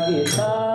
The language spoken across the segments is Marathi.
गीता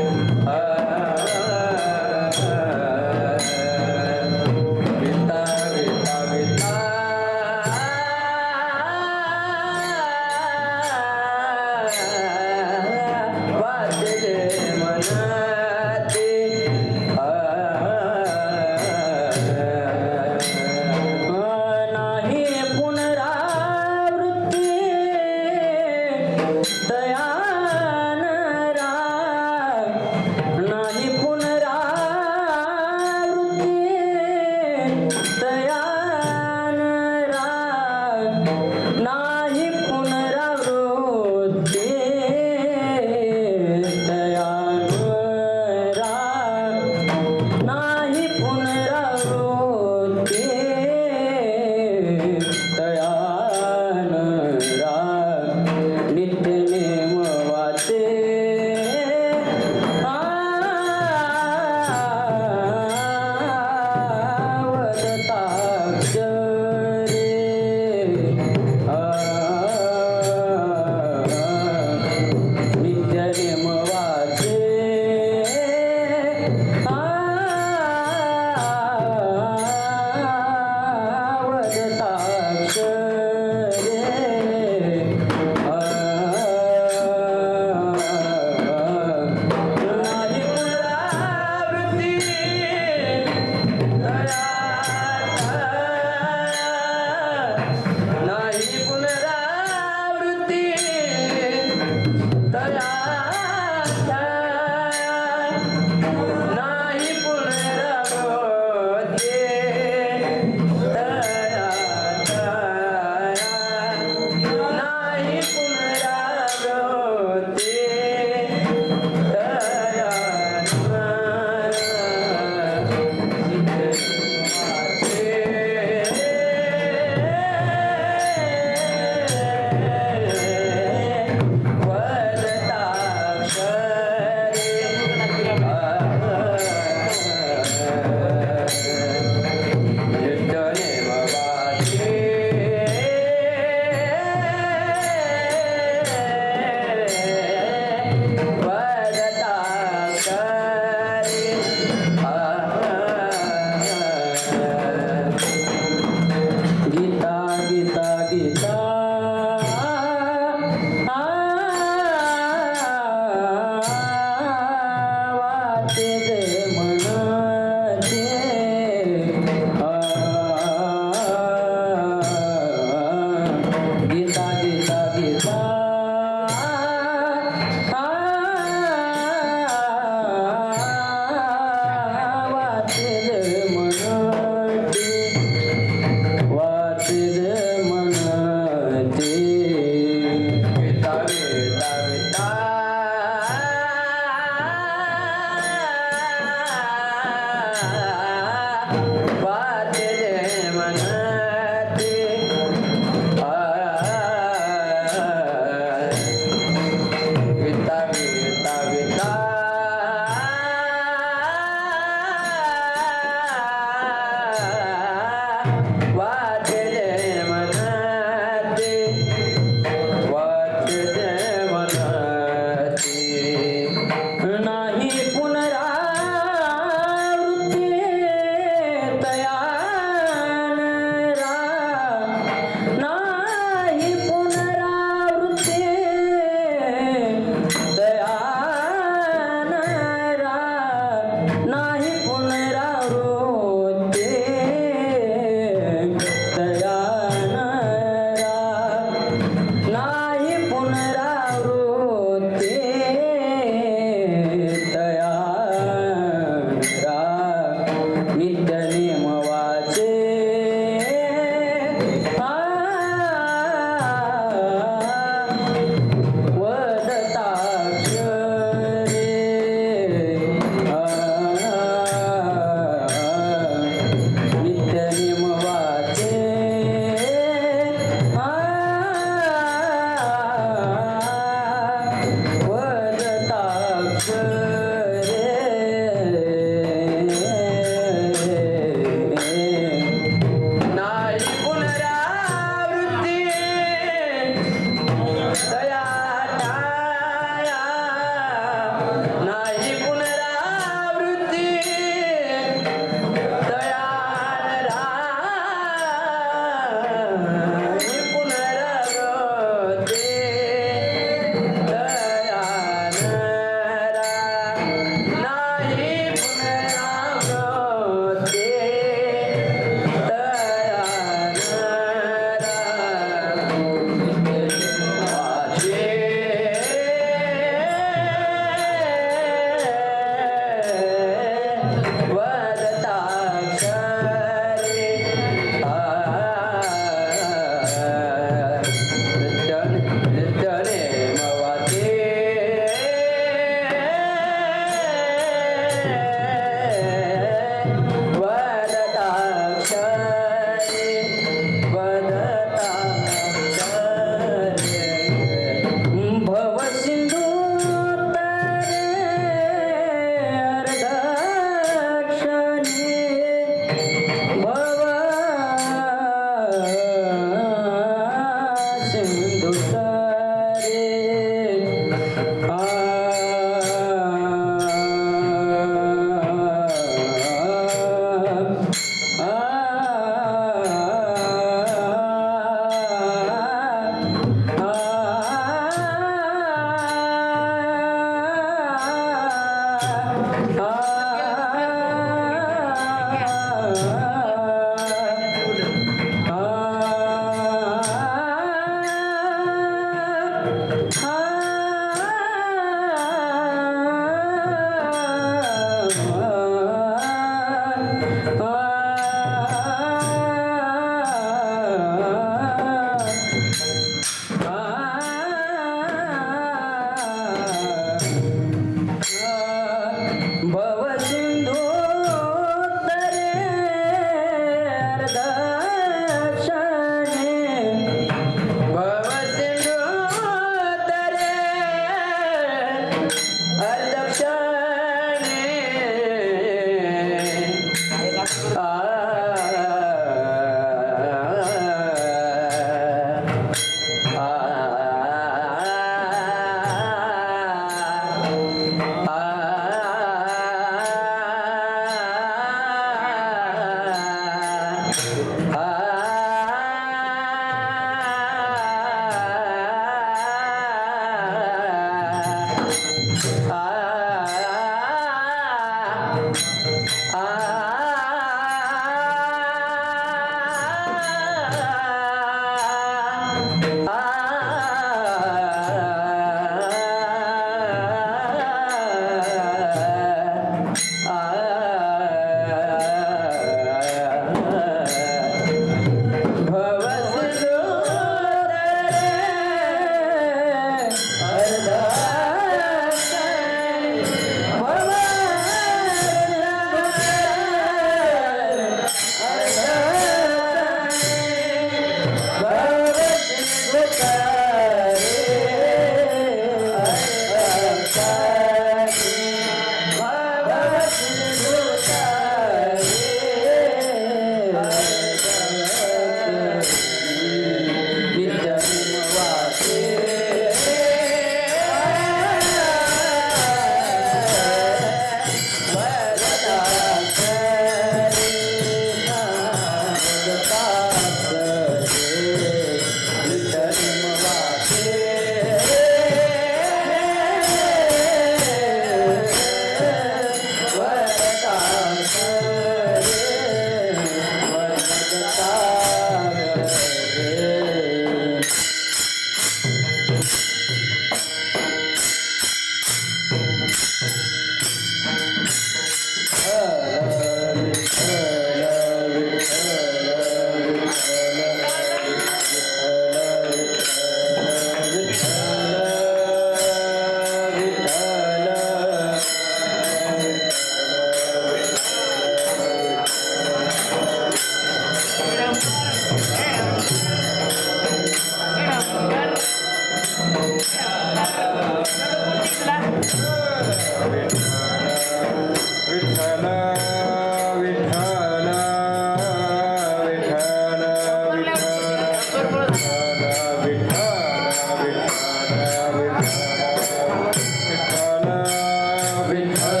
विठ्ठल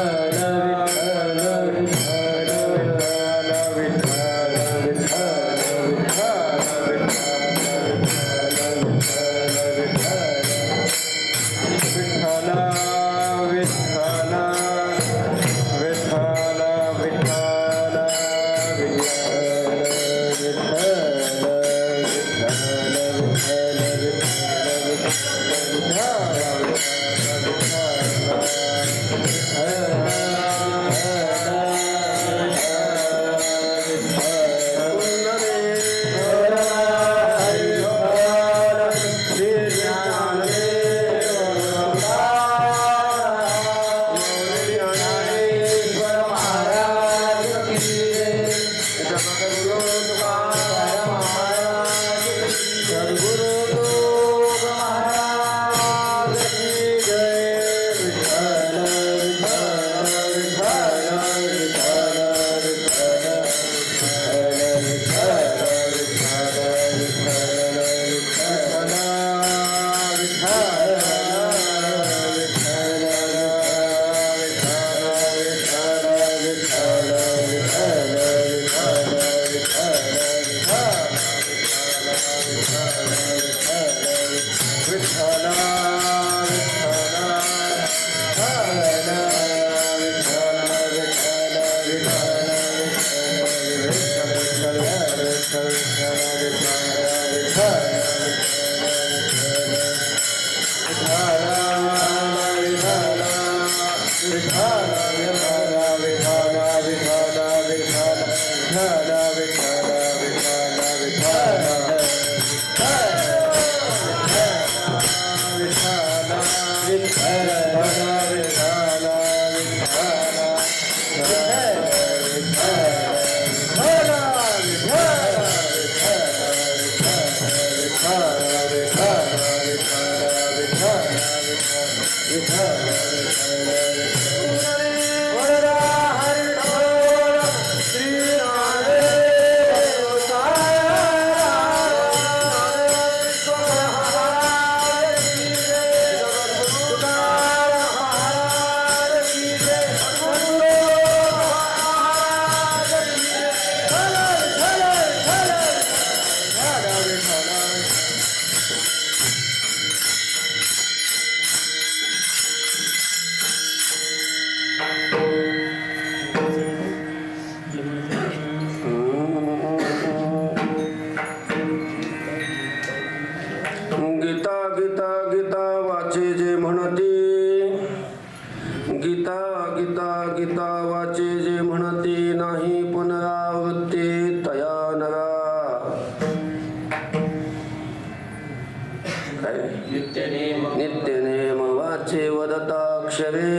वदताक्षरे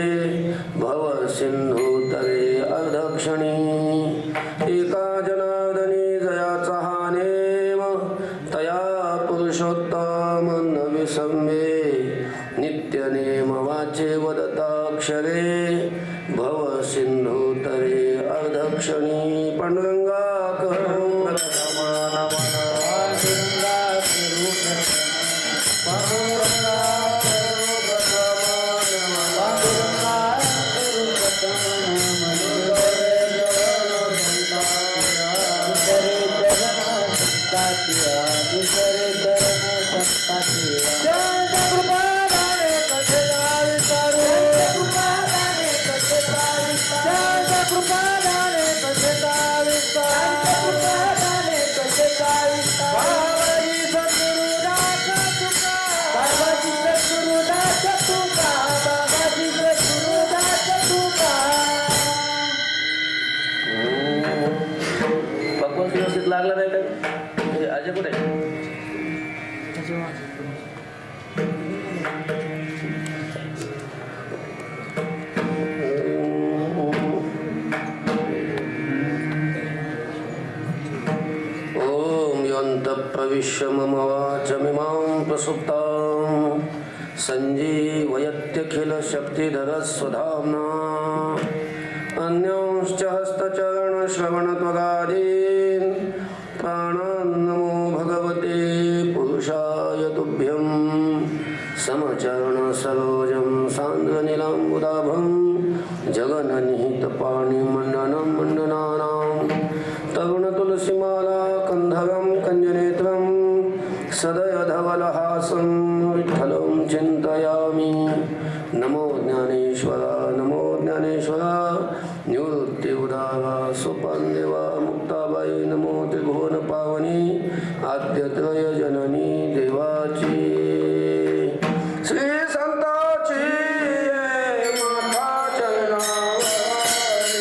भव सिंधुतरे अर्धक्षणी एका जनार्दनी जयाचा हा नेम तया पुरुषोत्तम न विसंवे नित्य नेम वाचे वदताक्षरे भव सिंधुतरे अर्धक्षणी पांडुरंगा लागला नाही काय अजय कुठे ओम योऽन्त प्रविश्य मम वाचमिमां प्रसुप्तां सञ्जीवयत्यखिल शक्तिधरस्वधाम्ना अन्यांश्च हस्तचरण श्रवणत्वगादीन् प्राणान्नमो भगवते पुरुषाय तुभ्यं समचरण सरोजं सान्द्रनीलाम्बुदाभं जगन्निहितपाणिमण्डनं मण्डनानां तरुणतुलसीमाला कन्धरं कञ्जनेत्रं सदयधवलहासं विठ्ठलं चिन्तयामि नमो ज्ञानेश्वरा नमो ज्ञानेश्वरा निवृत्ति उदारा सोपान देवा मुक्ताबाई नमो त्रिभुवन पावनी आद्यत्रय जननी देवाची श्री संताची माता चरणावरी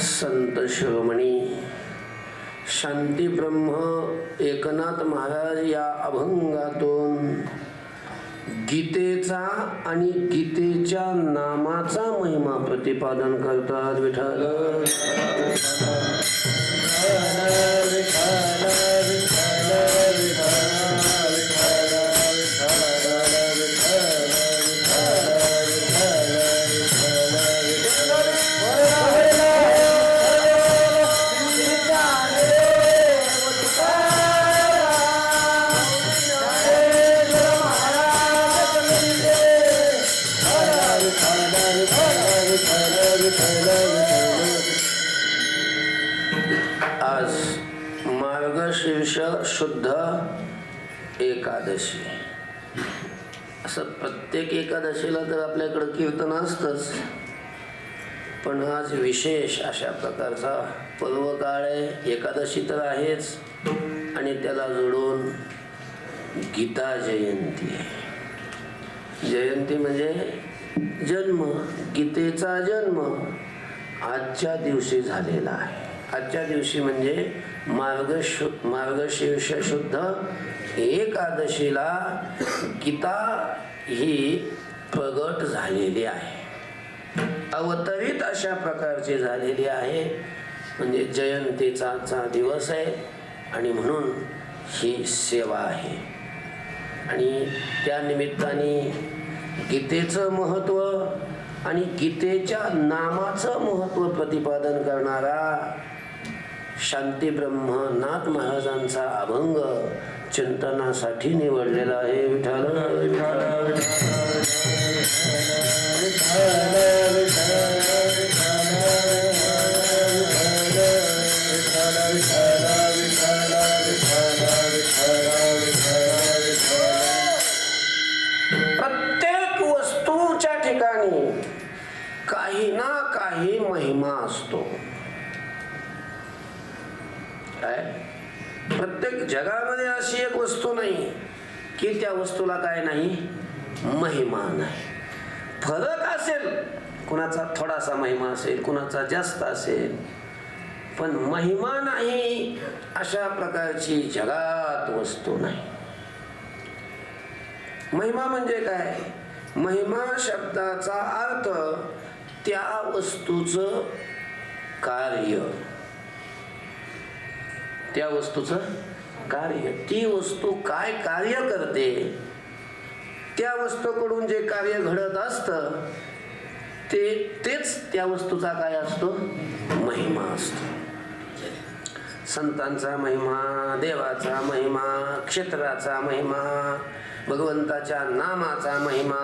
संत शिरोमणी शांती ब्रह्म एकनाथ महाराज या अभंगातून गीतेचा आणि गीतेच्या नामाचा महिमा प्रतिपादन करतात. विठ्ठल आज मार्गशीर्ष शुद्ध एकादशी. असं प्रत्येक एकादशीला तर आपल्याकडं कीर्तन असतंच, पण आज विशेष अशा प्रकारचा पर्व काळ आहे. एकादशी तर आहेच आणि त्याला जोडून गीता जयंती आहे. जयंती म्हणजे जन्म, गीतेचा जन्म आजच्या दिवशी झालेला आहे. आजच्या दिवशी म्हणजे मार्गशीर्ष शुद्ध एकादशीला गीता ही प्रगट झालेली आहे, अवतरित अशा प्रकारची झालेली आहे. म्हणजे जयंतीचा आजचा दिवस आहे आणि म्हणून ही सेवा आहे. आणि त्या निमित्ताने गीतेचं महत्व आणि गीतेच्या नामाचं महत्व प्रतिपादन करणारा शांती ब्रह्मनाथ महाराजांचा अभंग चिंतनासाठी निवडलेला आहे. विठ्ठल विठ्ठल प्रत्येक वस्तूच्या ठिकाणी काही ना काही महिमा असतो. काय प्रत्येक जगामध्ये अशी एक वस्तू नाही की त्या वस्तूला काय नाही, महिमा नाही. फरक असेल, कुणाचा थोडासा महिमा असेल, कुणाचा जास्त असेल, पण महिमा नाही अशा प्रकारची जगात वस्तू नाही. महिमा म्हणजे काय? महिमा शब्दाचा अर्थ त्या वस्तूचं कार्य, त्या वस्तूचं कार्य, ती वस्तू काय कार्य करते, त्या वस्तूकडून जे कार्य घडत असतं तेच त्या वस्तूचा काय असतो, महिमा असतो. संतांचा महिमा, देवाचा महिमा, क्षेत्राचा महिमा, भगवंताच्या नामाचा महिमा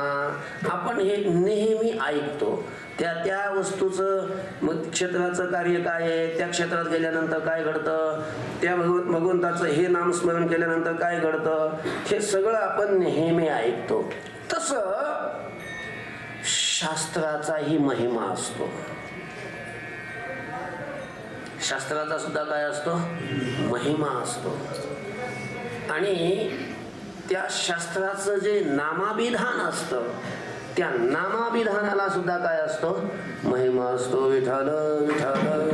आपण हे नेहमी ऐकतो. त्या वस्तूचं मग क्षेत्राचं कार्य काय आहे, त्या क्षेत्रात गेल्यानंतर काय घडतं, त्या भगवंताचं हे नामस्मरण केल्यानंतर काय घडतं, हे सगळं आपण नेहमी ऐकतो. तसं शास्त्राचाही महिमा असतो. शास्त्राचा सुद्धा काय असतो, महिमा असतो. आणि त्या शास्त्राचं जे नामाभिधान असतं त्या नामाभिधानाला सुद्धा काय असतो, महिमा असतो. विठ्ठल विठ्ठल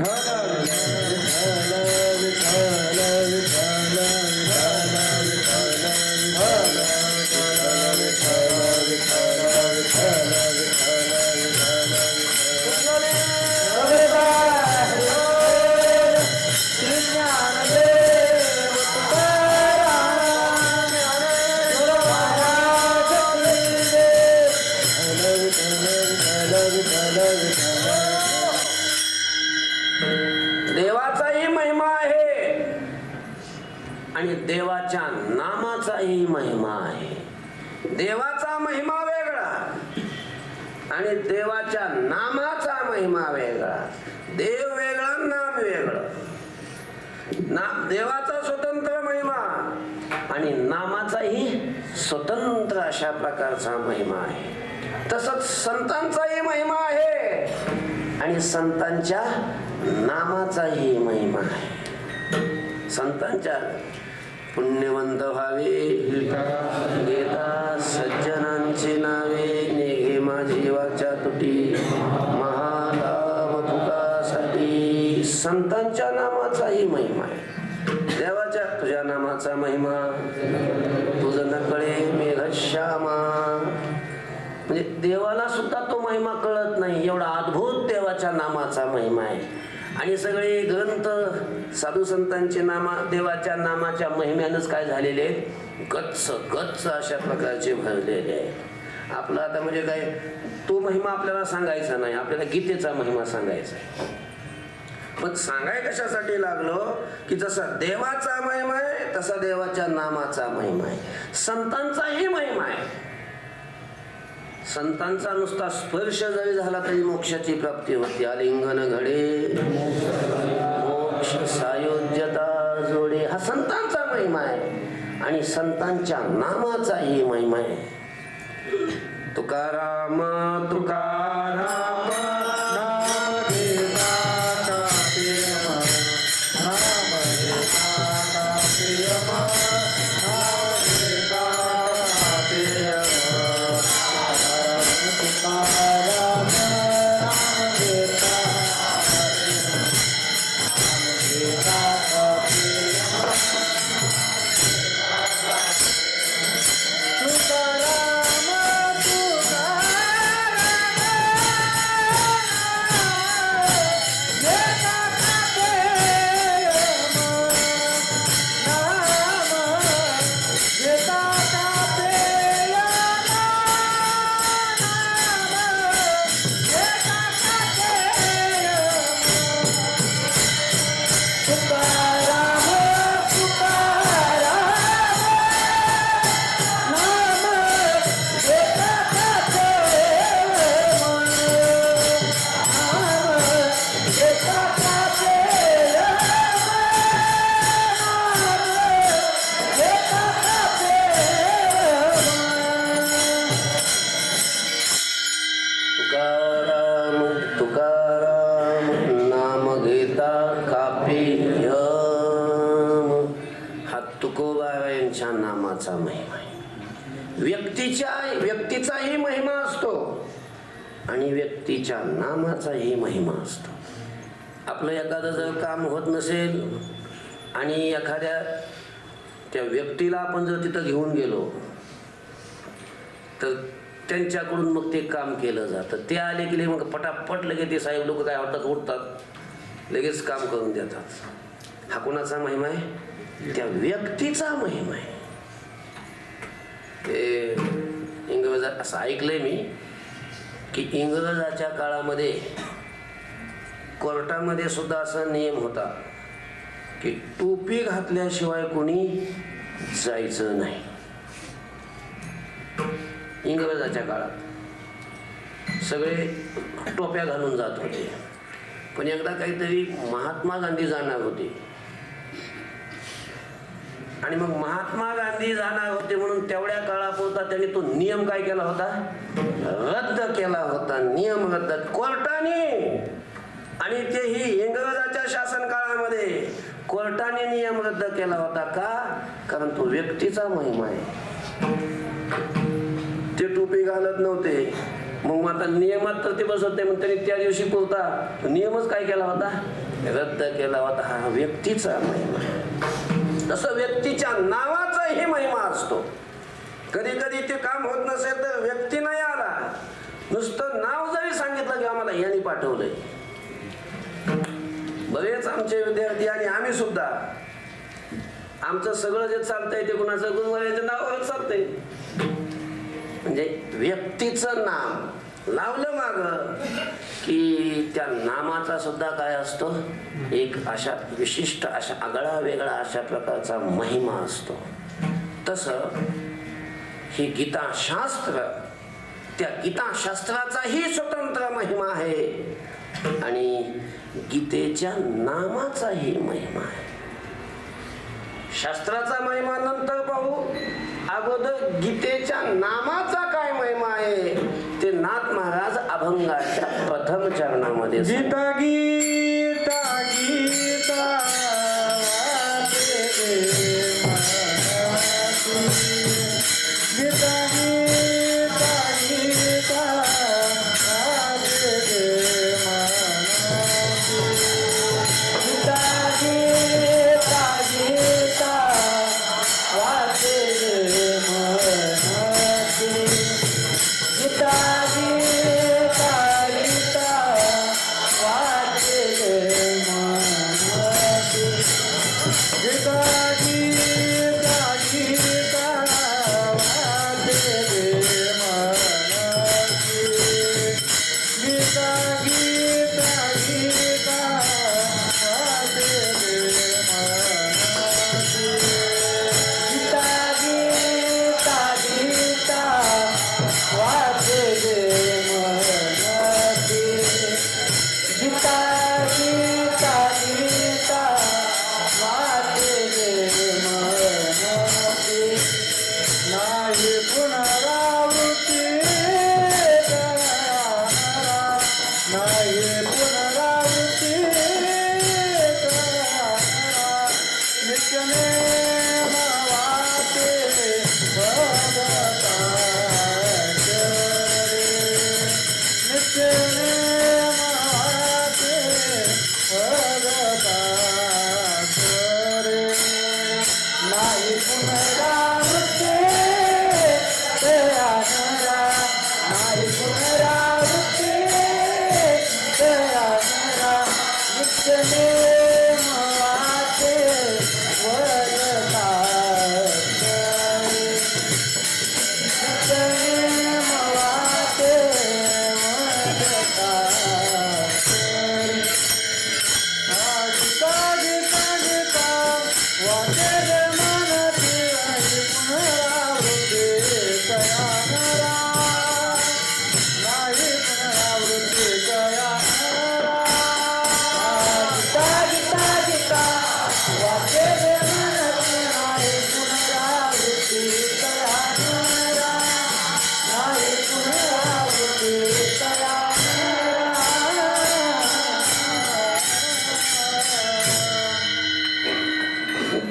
देवाचाही महिमा आहे आणि देवाच्या नामाचाही महिमा आहे. देवाचा महिमा वेगळा आणि देवाच्या नामाचा महिमा वेगळा. देव वेगळा, नाम वेगळं. देवाचा स्वतंत्र महिमा आणि नामाचाही स्वतंत्र अशा प्रकारचा महिमा आहे. तसंच संतांचाही महिमा आहे आणि संतांच्या नामाचाही महिमा आहे. संतांच्या पुण्यवंत व्हावे घेता सज्जनांची नावे, नेघे माझी वाचा तुटी महालाभ तुकासाठी. संतांच्या नामाचाही महिमा आहे. देवाच्या तुझ्या नामाचा महिमा, तुझ नकळे मेघश्यामा. म्हणजे देवाला सुद्धा तो महिमा कळत नाही, एवढा अद्भुत देवाच्या नामाचा महिमा आहे. आणि सगळे ग्रंथ साधू संतांचे नामा देवाच्या नामाच्या महिम्यानंच काय झालेले, गच्च गच्च अशा प्रकारचे भरलेले आहे. आपलं आता म्हणजे काय, तो महिमा आपल्याला सांगायचा नाही, आपल्याला गीतेचा महिमा सांगायचा आहे. पण सांगाय कशासाठी लागलो की जसा देवाचा महिमा आहे तसा देवाच्या नामाचा महिमा आहे. संतांचाही महिमा आहे. संतांचा नुसता स्पर्श जरी झाला तरी मोक्षाची प्राप्ती होती. आलिंगन घडे मोक्ष सायोज्यता जोडे, हा संतांचा महिमा आहे आणि संतांच्या नामाचाही महिमा आहे. तुकाराम तुकाराम तुकोबारायांच्या नामाचा महिमा आहे. व्यक्तीचाही महिमा असतो आणि व्यक्तीच्या नामाचाही महिमा असतो. आपलं एखादं जर काम होत नसेल आणि एखाद्या त्या व्यक्तीला आपण जर तिथं घेऊन गेलो तर त्यांच्याकडून मग ते काम केलं जातं. ते आले की मग पटापट लगेच ते साहेब लोक काय होतात, उठतात, लगेच काम करून देतात. हा कोणाचा महिमा आहे? त्या व्यक्तीचा महिमा आहे. ते इंग्रजा असं ऐकलंय मी की इंग्रजाच्या काळामध्ये कोर्टामध्ये सुद्धा असा नियम होता की टोपी घातल्याशिवाय कोणी जायचं नाही. इंग्रजाच्या काळात सगळे टोप्या घालून जात होते. पण एकदा काहीतरी महात्मा गांधी जाणार होते आणि मग महात्मा गांधी जाणार होते म्हणून तेवढ्या काळापुरता त्यांनी तो नियम काय केला होता? रद्द केला होता. नियम रद्द कोर्टाने. आणि तेही इंग्रजाच्या शासन काळामध्ये कोर्टाने नियम रद्द केला होता. का? कारण तो व्यक्तीचा महिमा आहे. ते टोपी घालत नव्हते. मग आता नियमात तर ते बसत नाही, मग त्यांनी त्या दिवशी पुरता नियमच काय केला होता? रद्द केला होता. हा व्यक्तीचा महिमा आहे. तसं व्यक्तीच्या नावाचाही महिमा असतो. कधी कधी ते काम होत नसेल तर व्यक्ती नाही आला, नुसतं नाव जरी सांगितलं की आम्हाला यांनी पाठवलंय. बरेच आमचे विद्यार्थी आणि आम्ही सुद्धा आमचं सगळं जे चालतंय ते कुणाचं गुरुवाऱ्यांच्या नावावर चालतंय. म्हणजे व्यक्तीचं नाम लावलं माग की त्या नामाचा सुद्धा काय असतो? एक अशा विशिष्ट, अशा आगळा वेगळा अशा प्रकारचा महिमा असतो. तसं हे गीताशास्त्र, त्या गीताशास्त्राचाही स्वतंत्र महिमा आहे आणि गीतेच्या नामाचाही महिमा आहे. शास्त्राचा महिमा नंतर पाहू, अगोदर गीतेच्या नामाचा काय महिमा आहे ते नाथ महाराज अभंगाच्या प्रथम चरणामध्ये गीता गीता गीता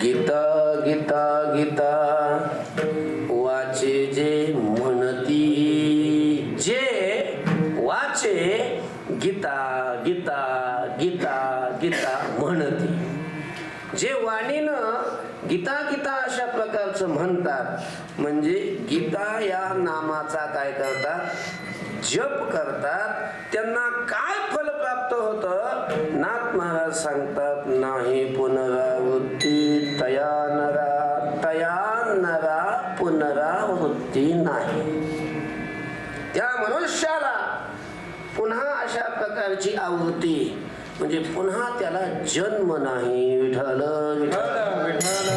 गीता गीता गीता वाचे जे म्हणती, जे वाचे गीता गीता गीता गीता म्हणती. जे वाणीनं गीता गीता अशा प्रकारचं म्हणतात म्हणजे गीता या नामाचा काय करतात, जप करतात. त्यांना काय फल प्राप्त होतं, नाथ महाराज सांगतात, नाही पुनरावृत्ती तया नरा पुनरावृत्ती नाही. त्या मनुष्याला पुन्हा अशा प्रकारची आवृत्ती म्हणजे पुन्हा त्याला जन्म नाही. विठ्ठल विठ्ठल विठ्ठल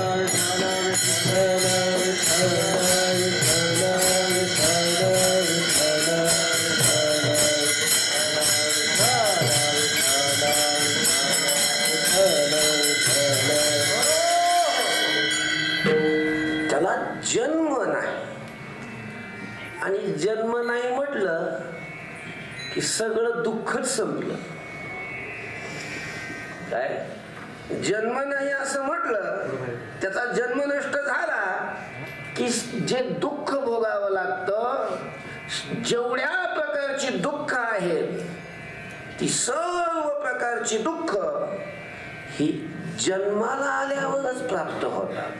त्याला जन्म नाही. आणि जन्म नाही म्हटलं की सगळं दुःखच संपलं. काय जन्म नाही असं म्हटलं, त्याचा जन्म नष्ट झाला की जे दुःख भोगावं लागतं, जेवढ्या प्रकारची दुःख आहेत ती सर्व प्रकारची दुःख ही जन्माला आल्यावरच प्राप्त होतात.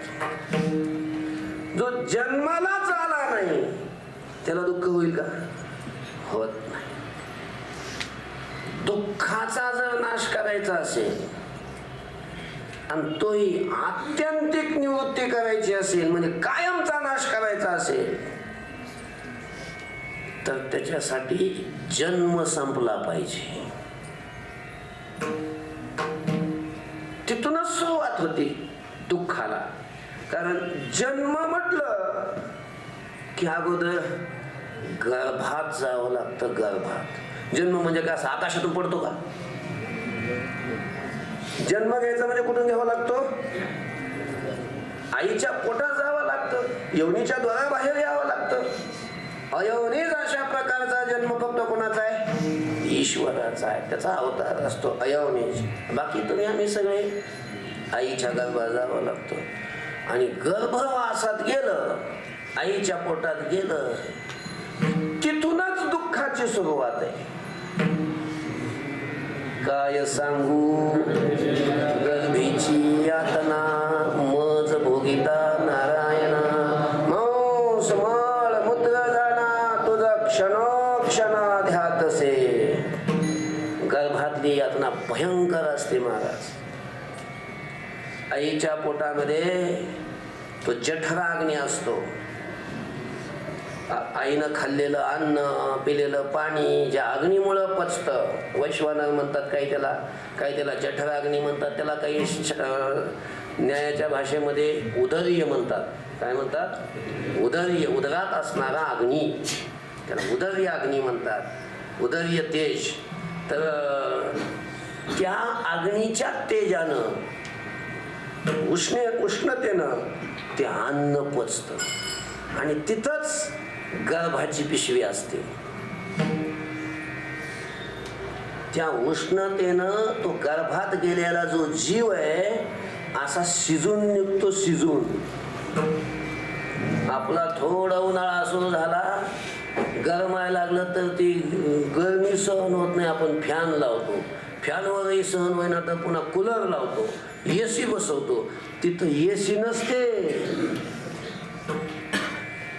जो जन्मालाच आला नाही त्याला दुःख होईल का, होत नाही. दुःखाचा जर नाश करायचा असेल आणि तोही आत्यंतिक निवृत्ती करायची असेल म्हणजे कायमचा नाश करायचा असेल तर त्याच्यासाठी जन्म संपला पाहिजे. तिथूनच सुरुवात होती दुःखाला. कारण जन्म म्हटलं की अगोदर गर्भात जावं लागतं. गर्भात जन्म म्हणजे काय, असं आकाशातून पडतो का? जन्म घ्यायचा म्हणजे कुठून घ्यावा लागतो, आईच्या पोटात जावं लागतं, योनीच्या द्वाराबाहेर यावं लागतं. अयोनीच अशा प्रकारचा जन्म फक्त कोणाचा आहे, ईश्वराचा आहे. त्याचा अवतार असतो अयोनीच. बाकी तुम्ही आम्ही सगळे आईच्या गर्भात जावं लागतो. आणि गर्भवासात गेलं, आईच्या पोटात गेलं, तिथूनच दुःखाची सुरुवात आहे. काय सांगू गर्भीची यातना, मज भोगिता नारायणा, मांस मळ मूत्र जाणा, तुझा क्षणोक्षणा ध्यातसे. गर्भातली यातना भयंकर असते महाराज. आईच्या पोटामध्ये तो जठराग्नी असतो. आईनं खाल्लेलं अन्न, पिलेलं पाणी ज्या अग्नीमुळं पचतं, वैश्वानर म्हणतात, काही त्याला जठराग्नी म्हणतात, त्याला काही न्यायाच्या भाषेमध्ये उदर्य म्हणतात. काय म्हणतात? उदर्य, उदरात असणारा अग्नी, त्याला उदर्य अग्नी म्हणतात, उदर्य तेज. तर त्या अग्नीच्या तेजानं, उष्णतेनं ते अन्न पचतं आणि तिथंच गर्भाची पिशवी असते. त्या उष्णतेनं तो गर्भात गेलेला जो जीव आहे असा शिजून निघतो. शिजून आपला थोडा उन्हाळा सुरू झाला, गरमायला लागलं तर ती गरमी सहन होत नाही, आपण फॅन लावतो. फॅनवरही सहन होईना तर पुन्हा कूलर लावतो, एसी बसवतो. तिथं एसी नसते.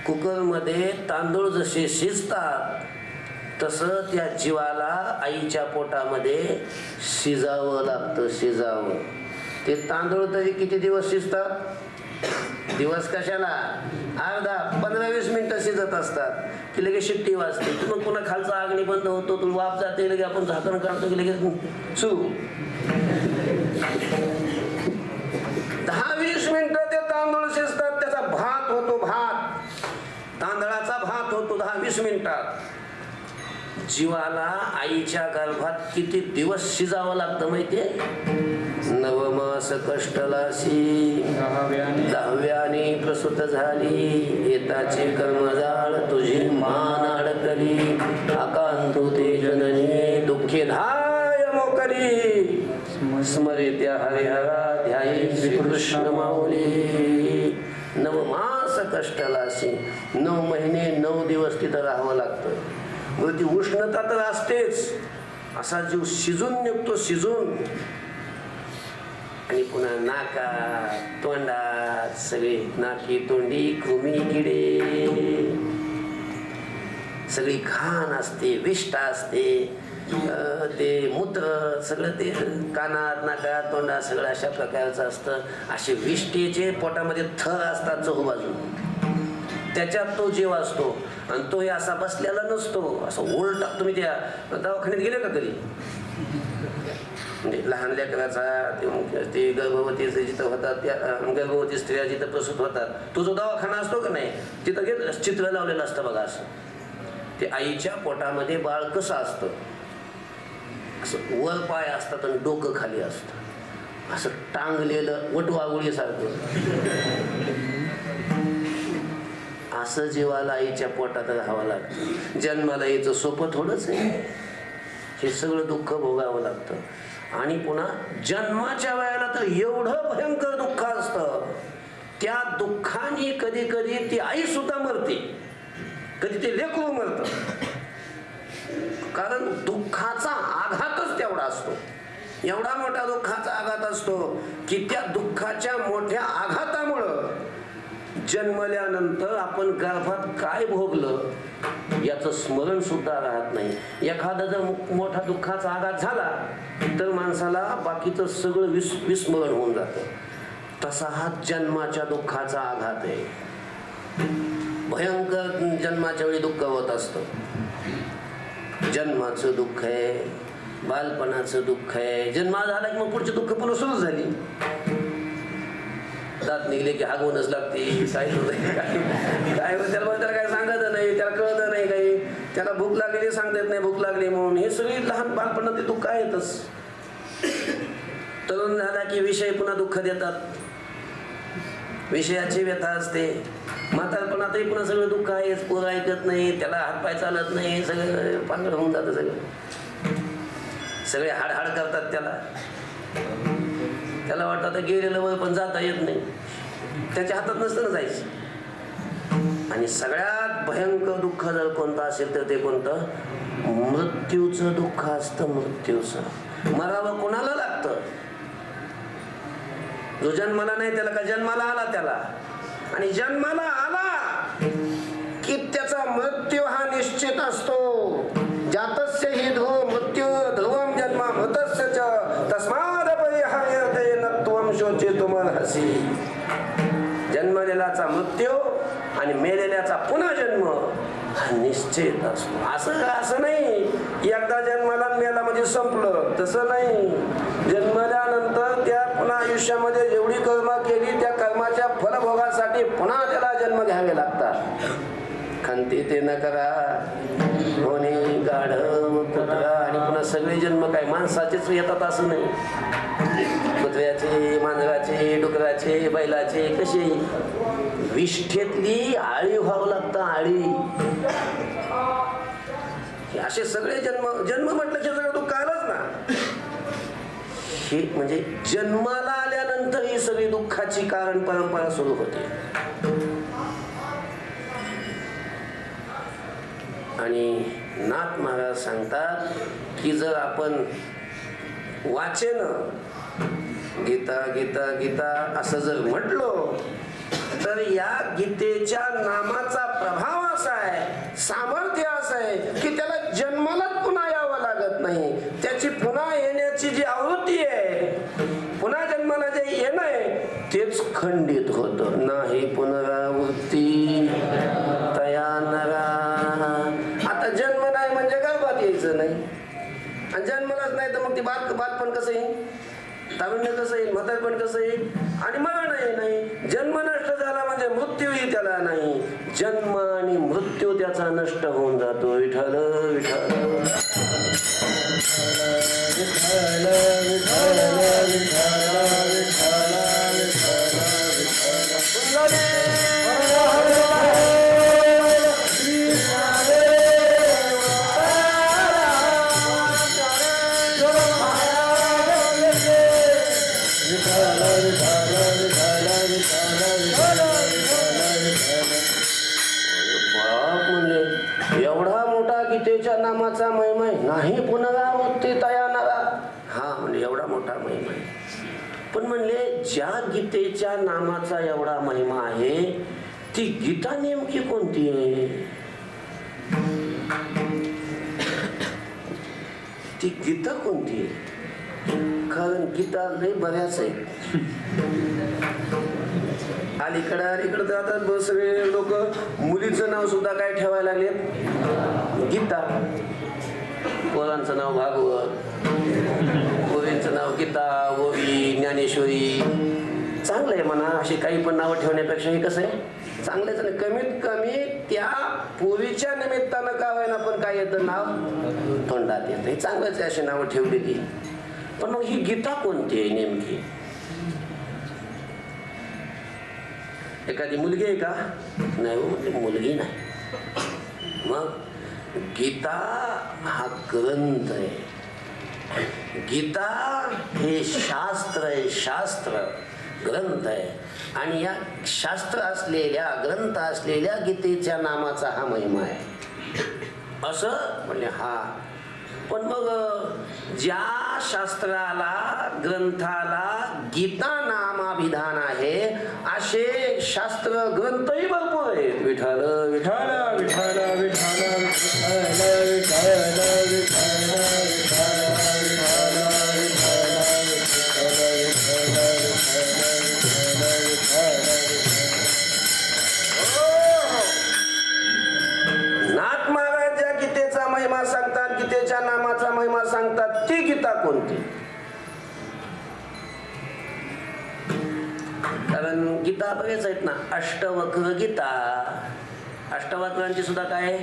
कुकरमध्ये तांदूळ जसे शिजतात तसं त्या जीवाला आईच्या पोटामध्ये शिजावं लागतं. शिजावं. ते तांदूळ तरी किती दिवस शिजतात? दिवस कशाला, अर्धा 15-20 मिनिटं शिजत असतात की लगेच शिट्टी वाजते. मग पुन्हा खालचा अग्नी बंद होतो, तुला वाफ जाते, लगे आपण झाकण काढतो की लगेच सुरू. 10-20 मिनिटं ते तांदूळ शिजतात, त्याचा भात होतो. भात, तांदळाचा भात होतो 10-20 मिनिटात. जीवाला आईच्या गर्भात किती दिवस शिजावं लागतं माहितीये? 9 मास कष्टलाशी, 10व्याने प्रसूत झाली. येताचे कर्मजाळ तुझी मान अडकली. आकांतू ते जननी दुःखे धाय मोकली. स्मरित्या हरिहरा ध्यायी श्रीकृष्ण माऊली. कष्टाला असे 9 महिने 9 दिवस तिथं राहावं लागतं. मग ती उष्णता तर असतेच, असा जीव शिजून निघतो, शिजून. आणि पुन्हा नाका तोंडात सगळे नाकी तोंडी कृमी किडे, सगळी घाण असते, विष्ठा असते, ते मूत्र सगळं ते कानात नाकात तोंडात सगळं अशा प्रकारचं असतं. असे विष्ठेचे पोटामध्ये थर असतात चहूबाजू, त्याच्यात तो जीव असतो. आणि तो हे असा बसलेला नसतो, असं उलटा. तुम्ही त्या दवाखान्यात गेले का कधी? म्हणजे लहान लेकराचा ते गर्भवती जिथं होतात, त्या गर्भवती स्त्रिया जिथं प्रसूत होतात, तो जो दवाखाना असतो का नाही, तिथं घेत चित्र लावलेलं असतं बघा. असं ते आईच्या पोटामध्ये बाळ कसं असतं, असं वर पाय असतात आणि डोकं खाली असतं, असं टांगलेलं वटवागुळीसारखं. असं जीवाला आईच्या पोटात राहावं लागतं. जन्माला यायचं सोपं थोडंच आहे, हे सगळं दुःख भोगावं लागतं. आणि पुन्हा जन्माच्या वेळेला तर एवढं भयंकर दुःख असतं, त्या दुःखाने कधी कधी ती आई सुद्धा मरते, कधी ते लेकरू मरतं. कारण दुःखाचा आघातच तेवढा असतो, एवढा मोठा दुःखाचा आघात असतो की त्या दुःखाच्या मोठ्या आघातामुळं जन्मल्यानंतर आपण गर्भात काय भोगलं याचं स्मरण सुद्धा राहत नाही. एखादा जर मोठा दुःखाचा आघात झाला तर माणसाला बाकीचं सगळं विस्मरण होऊन जातं. तसा हा जन्माच्या दुःखाचा आघात आहे. भयंकर जन्माच्या वेळी दुःख होत असतं. जन्माचं दुःख आहे, बालपणाचं दुःख आहे. जन्म झाला की मग पुढची दुःख पुन्हा सुरू झाली. दात निघले की हागवूनच लागते, काय काय त्याला काय सांगत नाही, त्याला कळत नाही काही, त्याला भूक लागली सांगता येत नाही भूक लागली म्हणून. हे सगळी लहान बालपणात ते दुःख आहेतच. तरुण झाला की विषय पुन्हा दुःख देतात, विषयाची व्यथा असते. म्हातारपणातही पुन्हा सगळं दुःख आहेच, पोरं ऐकत नाही, त्याला हातपाय चालत नाही, सगळं पांगळ होऊन जातं, सगळे हाडहाड करतात. त्याला वाटतं तर गेलेलं वय पण जाता येत नाही, त्याच्या हातात नसतं ना जायचं. आणि सगळ्यात भयंकर दुःख जर कोणतं असेल तर ते कोणतं? मृत्यूचं दुःख असतं. मृत्यूचं मरावं कोणाला लागतं? जो जन्माला नाही त्याला का जन्माला आला त्याला. आणि जन्माला आला की त्याचा मृत्यू हा निश्चित असतो. जातस्य हि ध्रुव मृत्यू ध्रुवम जन्म मृतस्य च तस्माद परिहायते न त्वं शोचितुमर्हसि. जन्मलेल्याचा मृत्यू आणि मेलेल्याचा पुन्हा जन्म हा निश्चित असतो. असं नाही एकदा जन्माला मेला म्हणजे संपलं, तसं नाही. जन्मल्यानंतर त्या पुन्हा आयुष्यामध्ये जेवढी कर्म केली त्या कर्माच्या फलभोगासाठी पुन्हा त्याला जन्म घ्यावे लागतात. खंती ते न करा होणे गाढव कुत्रा. आणि पुन्हा सगळे जन्म काय माणसाचेच येतात असं नाही. कुत्र्याचे, मांजराचे, डुकराचे, बैलाचे, कसे विष्ठेतली आळी व्हावं लागतं. आळी. असे सगळे जन्म म्हटलं की सगळं दुःख आलंच ना. हे म्हणजे जन्माला आल्यानंतर ही सगळी दुःखाची कारण परंपरा सुरू होते. आणि नाथ महाराज सांगतात की जर आपण वाचेन गीता गीता गीता असं जर म्हटलो तर या गीतेच्या नामाचा प्रभाव असा आहे, सामर्थ्य असं आहे की त्याला जन्मालाच पुन्हा यावं लागत नाही. त्याची पुन्हा येण्याची जी आवृत्ती आहे, पुन्हा जन्माला जे येणं आहे तेच खंडित होतं. नाही पुनरावृत्ती तया नरा. आता जन्म नाही म्हणजे गर्भात यायचं नाही, आणि जन्मलाच नाही तर मग ती बालपण कसं येईल, तारुण्य कसं येईल, म्हातारपण कसं येईल, आणि मरणही नाही. जन्म नष्ट झाला म्हणजे मृत्यूही त्याला नाही. जन्म आणि मृत्यू त्याचा नष्ट होऊन जातो. विठ्ठल विठ्ठल विठ्ठल विठ्ठल विठ्ठल विठ्ठल बाप म्हणले एवढा मोठा गीतेच्या नामाचा महिमा आहे, नाही पुनरावृत्ती तयानारा. हा म्हणजे एवढा मोठा महिमा आहे. पण म्हणले ज्या गीतेच्या नामाचा एवढा महिमा आहे ती गीता नेमकी कोणती आहे? ती गीता कोणती आहे? कारण गीता लय बऱ्याच आहे. अलीकडे जातात सगळे लोक. मुलीचं नाव सुद्धा काय ठेवायला लागले? गीता. पोरांचं नाव भागवत, गोवींचं नाव गीता, ओवी, ज्ञानेश्वरी. चांगलं आहे म्हणा, अशी काही पण नावं ठेवण्यापेक्षा हे कसं आहे चांगलंच नाही. कमीत कमी त्या पूर्वीच्या निमित्तानं का होईना पण काय येतं नाव तोंडात येतं. हे चांगलंच आहे अशी नावं ठेवलेली. पण मग ही गीता कोणती आहे नेमकी? एखादी मुलगी आहे का? नाही हो, म्हणजे मुलगी नाही. मग गीता हा ग्रंथ आहे. गीता हे शास्त्र आहे, शास्त्र ग्रंथ आहे. आणि या शास्त्र असलेल्या ग्रंथ असलेल्या गीतेच्या नामाचा हा महिमा आहे असं म्हणले. हा पण मग ज्या शास्त्राला ग्रंथाला गीता नामाभिधान आहे असे शास्त्र ग्रंथही भरपूर आहेत. विठ्ठल विठ्ठल विठ्ठल विठ्ठल विठ्ठल विठ्ठल नाथ महाराज ज्या गीतेचा महिमा सांगतात, गीतेच्या नामाचा महिमा सांगतात, ती गीता कोणती? कारण गीता बरेच आहेत ना. अष्टवक्र गीता, अष्टवक्रांची सुद्धा काय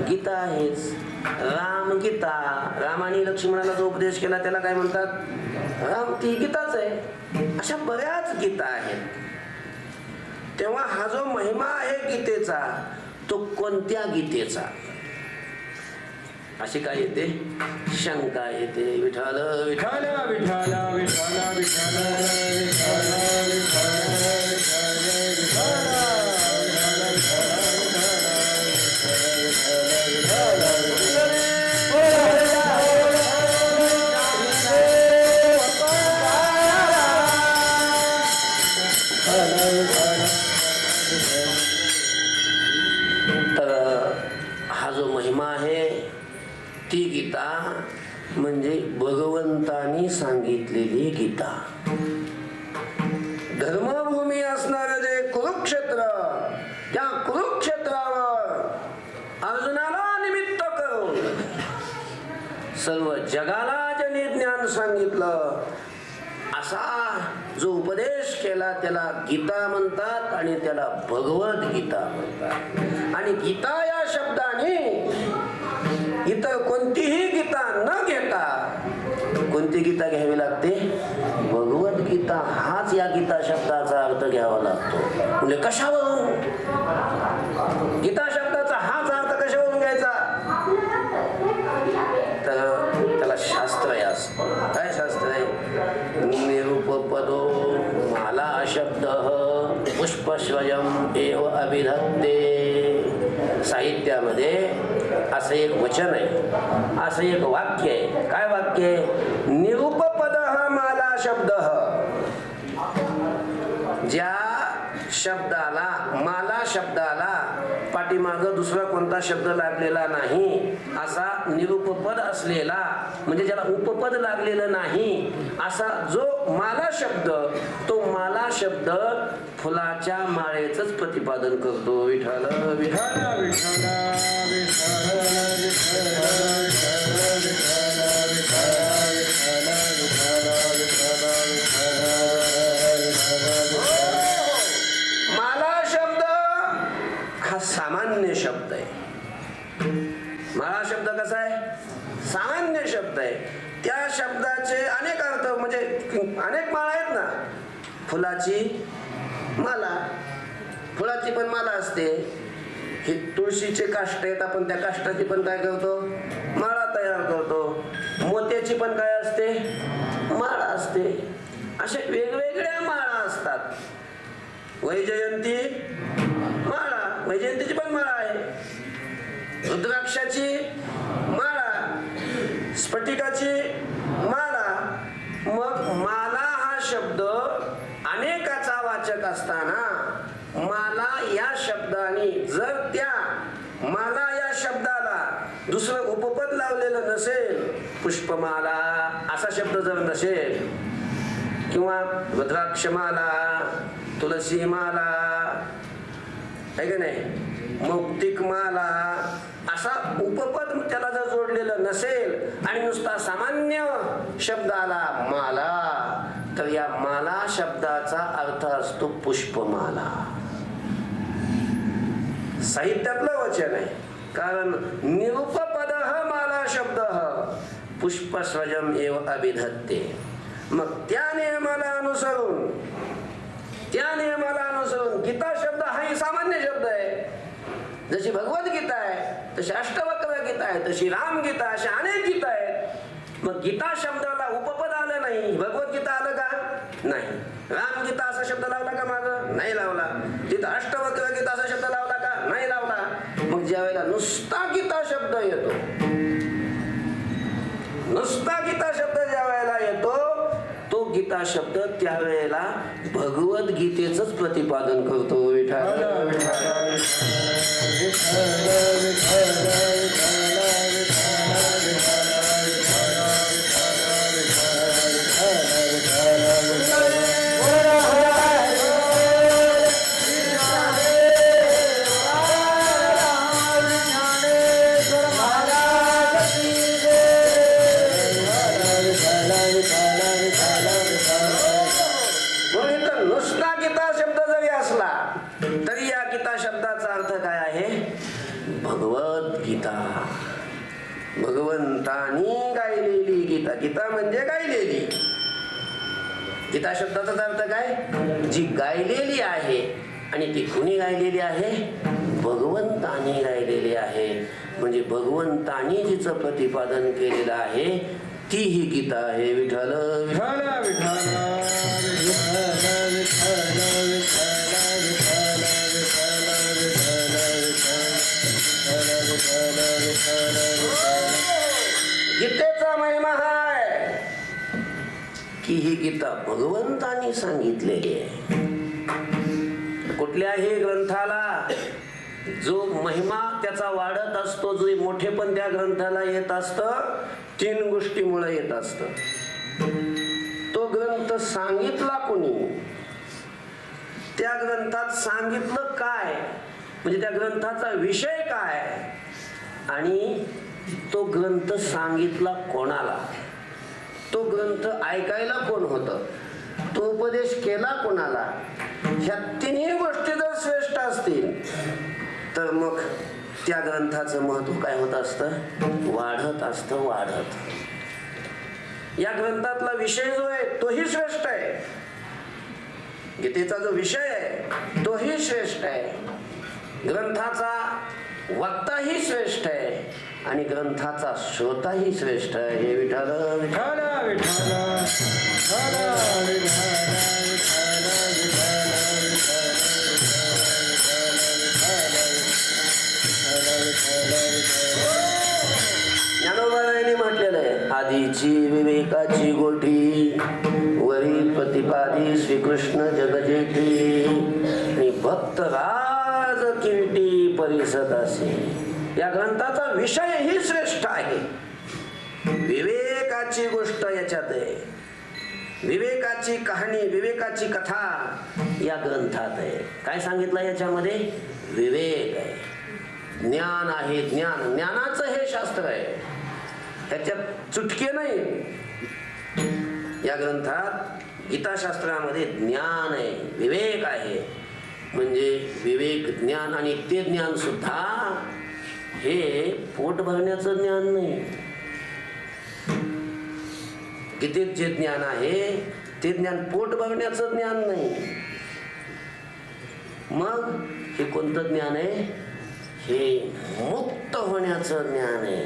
गीता आहेच. राम गीता, रामाने लक्ष्मणाला जो उपदेश केला त्याला काय म्हणतात? राम, ती गीताच आहे. अशा बऱ्याच गीता आहेत. तेव्हा हा जो महिमा आहे गीतेचा तो कोणत्या गीतेचा? अशी काय येते शंका येते. विठ्ठल विठ्ठल विठ्ठल विठ्ठल विठ्ठल ती गीता म्हणजे भगवंतानी सांगितलेली गीता. धर्मभूमी असणार जे कुरुक्षेत्र, त्या कुरुक्षेत्रावर अर्जुनाला निमित्त करून सर्व जगाला ज्यांनी ज्ञान सांगितलं असा जो उपदेश केला त्याला गीता म्हणतात आणि त्याला भगवत गीता म्हणतात. आणि गीता या शब्दाने इतर कोणतीही गीता न घेता कोणती गीता घ्यावी लागते? भगवत गीता. हाच या गीता शब्दाचा अर्थ घ्यावा लागतो. म्हणजे कशावरून? गीता शब्दाचा हाच अर्थ कशावरून घ्यायचा? तर त्याला शास्त्र आहे. असं काय शास्त्र आहे? निरुपपदो माला शब्द पुष्पस्वयं एव अभिधत्ते. साहित्यामध्ये असं एक वचन आहे, असं एक वाक्य आहे. काय वाक्य आहे? निरुपपद माला शब्द. ज्या शब्दाला, माला शब्दाला पाठीमागं दुसरा कोणता शब्द लागलेला नाही असा निरुपपद असलेला, म्हणजे ज्याला उपपद लागलेलं नाही असा जो माला शब्द, तो माला शब्द फुलाच्या माळेचंच प्रतिपादन करतो. विठ्ठल विठ्ठल विठ्ठल माला शब्द हा सामान्य शब्द आहे. माळा शब्द कसा आहे? सामान्य शब्द आहे. त्या शब्दाचे अनेक अर्थ, म्हणजे अनेक माळा आहेत ना. फुलाची माला, फुलाची पण माला असते. हे तुळशीचे काष्ट आहेत, आपण त्या काष्टाची पण काय करतो? माळा तयार करतो. मोत्याची पण काय असते? माळा असते. अशा वेगवेगळ्या माळा असतात. वैजयंती माळा, वैजयंतीची पण माळा आहे. रुद्राक्षाची माळा, स्फटिकाची माळा. मग माला हा शब्द अनेकाचा वाचक असताना माला या शब्दाने जर त्या माला या शब्दाला दुसरं उपपद लावलेलं नसेल, पुष्पमाला असा शब्द जर नसेल, किंवा रुद्राक्षमाला, तुलसीमाला आहे का नाही, मौक्तिकमाला असा उपपद त्याला जर जोडलेलं नसेल आणि नुसता सामान्य शब्द आला माला, तर या माला शब्दाचा अर्थ असतो पुष्पमाला. साहित्यातलं वचन आहे. कारण निरुपपद माला शब्द पुष्पस्वजम एव अभिधत्ते. मग त्या नियमाला अनुसरून गीता शब्द हाही सामान्य शब्द आहे. जशी भगवद्गीता आहे, तशी अष्टवक्र गीता आहे, तशी रामगीता, अशा अनेक गीता आहेत. मग गीता शब्दाला उपपद आलं नाही, भगवद्गीता आलं का? नाही. रामगीता असा शब्द लावला का मागं? नाही लावला. तिथं अष्टवक्र गीता असा शब्द लावला का? नाही लावला. मग ज्या वेळेला नुसता गीता शब्द येतो, नुसता गीता शब्द ज्या वेळेला येतो, तो गीता शब्द त्यावेळेला भगवद्गीतेच प्रतिपादन करतो. नुसता गीता शब्द जरी असला तरी या गीता शब्दाचा अर्थ काय आहे? भगवद्गीता, भगवंतानी गायलेली गीता. गीता म्हणजे गायलेली. गीता शब्दाचा अर्थ काय? जी गायलेली आहे. आणि ती कुणी गायलेली आहे? भगवंतानी गायलेली आहे. म्हणजे भगवंतानी जिचं प्रतिपादन केलेलं आहे ती ही गीता आहे. विठ्ठल विठ्ठल गीतेचा महिमा आहे की ही गीता भगवंतानी सांगितलेली आहे. कुठल्याही ग्रंथाला जो महिमा त्याचा वाढत असतो, जो मोठेपण त्या ग्रंथाला येत असतं, 3 गोष्टीमुळे येत असत. तो ग्रंथ सांगितला कोणी, त्या ग्रंथात सांगितलं काय, म्हणजे त्या ग्रंथाचा विषय काय, आणि तो ग्रंथ सांगितला कोणाला, तो ग्रंथ ऐकायला कोण होतं, तो उपदेश केला कोणाला. ह्या 3ही गोष्टी जर श्रेष्ठ असतील तर मग त्या ग्रंथाचं महत्व काय होत असतं? वाढत असतं, वाढत. या ग्रंथातला विषय जो आहे तोही श्रेष्ठ आहे. गीतेचा जो विषय आहे तोही श्रेष्ठ आहे. ग्रंथाचा वक्ताही श्रेष्ठ आहे आणि ग्रंथाचा श्रोताही श्रेष्ठ आहे. हे विठ्ठल विठ्ठल ज्ञानोबारायांनी म्हटलेलं आहे, आधीची विवेकाची गोठी वरील प्रतिपादी श्रीकृष्ण जगजेठी आणि भक्त राज किरीटी परिसदासी. या ग्रंथाचा विषय ही श्रेष्ठ आहे. विवेकाची गोष्ट याच्यात आहे, विवेकाची कहाणी, विवेकाची कथा या ग्रंथात आहे. काय सांगितलं याच्यामध्ये? विवेक आहे, ज्ञान आहे. ज्ञानाचं हे शास्त्र आहे, त्याच्यात चुटके नाही. या ग्रंथात गीताशास्त्रामध्ये ज्ञान आहे, विवेक आहे. म्हणजे विवेक, ज्ञान, आणि ते ज्ञान सुद्धा हे पोट भरण्याचं ज्ञान नाही. गीतेत जे ज्ञान आहे ते ज्ञान पोट भरण्याचं ज्ञान नाही. मग हे कोणतं ज्ञान आहे? हे मुक्त होण्याचं ज्ञान आहे.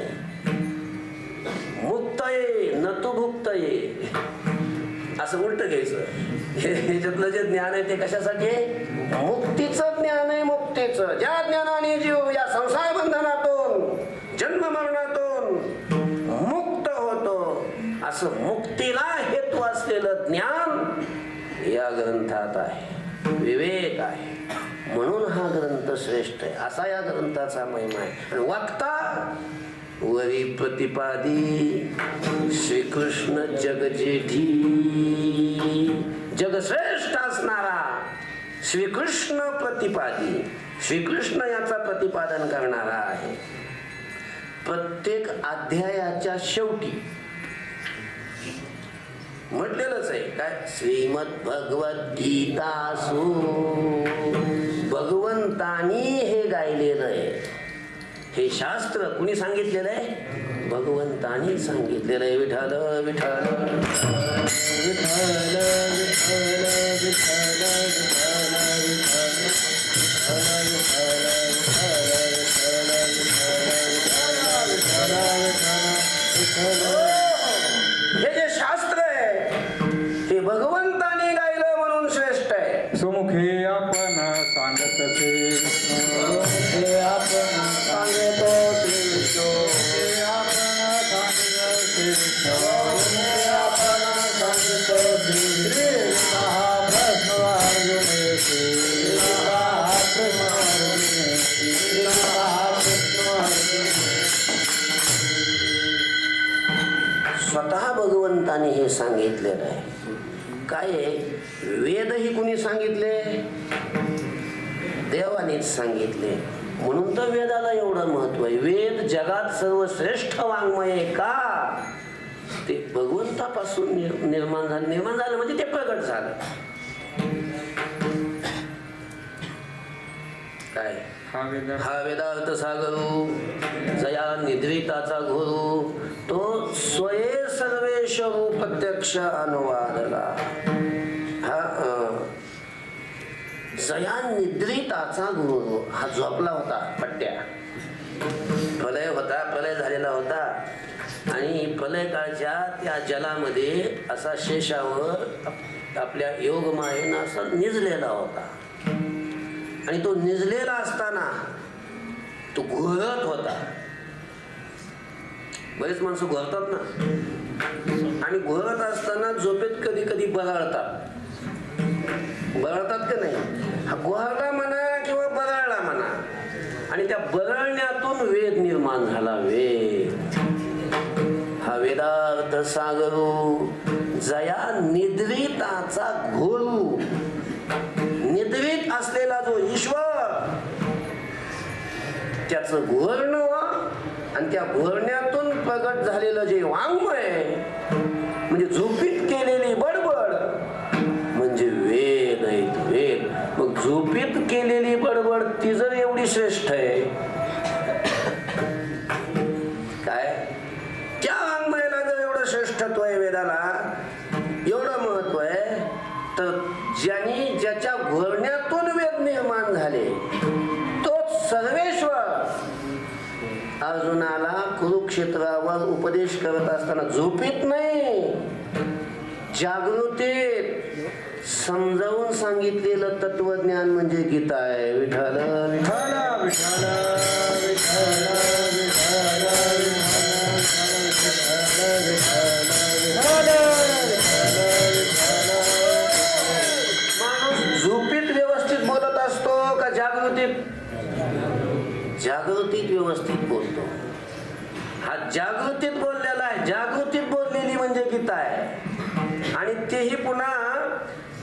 मुक्त आहे न तू भुक्त आहे असं उलट घ्यायचं. ह्याच्यातलं जे ज्ञान आहे ते कशासाठी आहे? मुक्तीचं ज्ञान आहे. मुक्तीचं ज्या ज्ञानाने जीव या संसार बंधनातून जन्म मरणातून मुक्त होतो, असं मुक्तीला हेतू असलेलं ज्ञान या ग्रंथात आहे. विवेक आहे, म्हणून हा ग्रंथ श्रेष्ठ आहे. असा या ग्रंथाचा महिमा आहे. आणि वक्ता वरी प्रतिपादी श्रीकृष्ण जगजेठी, जगश्रेष्ठ असणारा श्रीकृष्ण प्रतिपादी, श्रीकृष्ण याचा प्रतिपादन करणारा आहे. प्रत्येक अध्यायाच्या शेवटी म्हटलेलंच आहे काय? श्रीमद भगवद्गीतासु, भगवंतानी हे गायलेलं आहे. हे शास्त्र कुणी सांगितलेलं आहे? भगवंतानी सांगितलेलं आहे. विठ्ठल विठ्ठल विठ्ठल विठ्ठल हे जे शास्त्र आहे ते भगवंतानी गायलं म्हणून श्रेष्ठ आहे. सुमुखे आपण सांगतसे हे आपण सांगतो श्री विष्णू, हे आपण सांगतसे हे आपण सांगतो श्री प्रश्न स्वतः भगवंतानी हे सांगितलेलं आहे. काय आहे? वेदही कुणी सांगितले? देवानेच सांगितले. म्हणून तर वेदाला एवढं महत्व आहे. वेद जगात सर्वश्रेष्ठ वाङ्मय आहे. का? ते भगवंतापासून निर्माण झालं म्हणजे ते प्रगट झालं. काय? हा वेदार्थ सागरू जया निद्रिताचा गुरु, तो स्वये सर्वेश्वरू प्रत्यक्ष अनुवादला. हा जया निद्रिताचा गुरु, हा झोपला होता पट्ट्या. प्रलय झालेला होता आणि प्रलय काळच्या त्या जलामध्ये असा शेषावर आपल्या योगमायेनं असा निजलेला होता. आणि तो निजलेला असताना तो घोरत होता. बरेच माणसं घोरतात ना, आणि घोरत असताना झोपेत कधी कधी बराळतात का नाही? हा घोरला म्हणा किंवा बराळला म्हणा, आणि त्या बरळण्यातून वेद निर्माण झाला. वेद हा वेदार्थ सागरू जया निद्रिताचा घोरू. निद्रित असलेला जो ईश्वर, त्याचं घोरण आणि त्या घोरण्यातून प्रगट झालेलं जे वाङ्मय म्हणजे झोपीत केलेली बडबड म्हणजे वेद आहेत. वेद मग झोपीत केलेली बडबड ती जर एवढी श्रेष्ठ आहे, काय त्या वाङ्मयाला जर एवढं श्रेष्ठत्व आहे, वेदाला एवढं महत्व आहे, तर ज्याच्या घोरण्यातून वेद निर्माण झाले तोच सर्वेश्वर अर्जुनाला कुरुक्षेत्रावर उपदेश करत असताना झोपीत नाही, जागृतीत समजावून सांगितलेलं तत्वज्ञान म्हणजे गीता आहे. विठ्ठल विठ्ठल विठ्ठल विठ्ठल माणूस झोपीत व्यवस्थित बोलत असतो का जागृतीत? जागृतीत व्यवस्थित बोलतो. हा जागृतीत बोललेला आहे. जागृतीत बोललेली म्हणजे गीता आहे. आणि तेही पुन्हा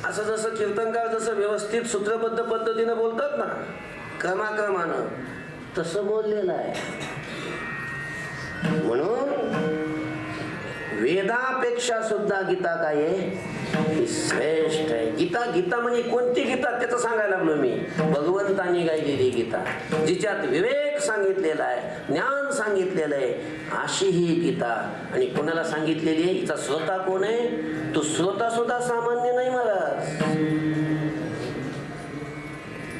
असं जसं कीर्तनकार जसं व्यवस्थित सूत्रबद्ध पद्धतीनं बोलतात ना, क्रमाक्रमानं, तसं बोललेलं आहे. म्हणून वेदापेक्षा सुद्धा गीता काय आहे? ही श्रेष्ठ आहे. गीता म्हणजे कोणती गीता त्याचं सांगायला लागलो मी. भगवंतानी गायलेली गीता, जिच्यात विवेक सांगितलेला आहे, ज्ञान सांगितलेलं आहे, अशी ही गीता. आणि कोणाला सांगितलेली आहे? हिचा श्रोता कोण आहे? तो श्रोता सुद्धा सामान्य नाही महाराज.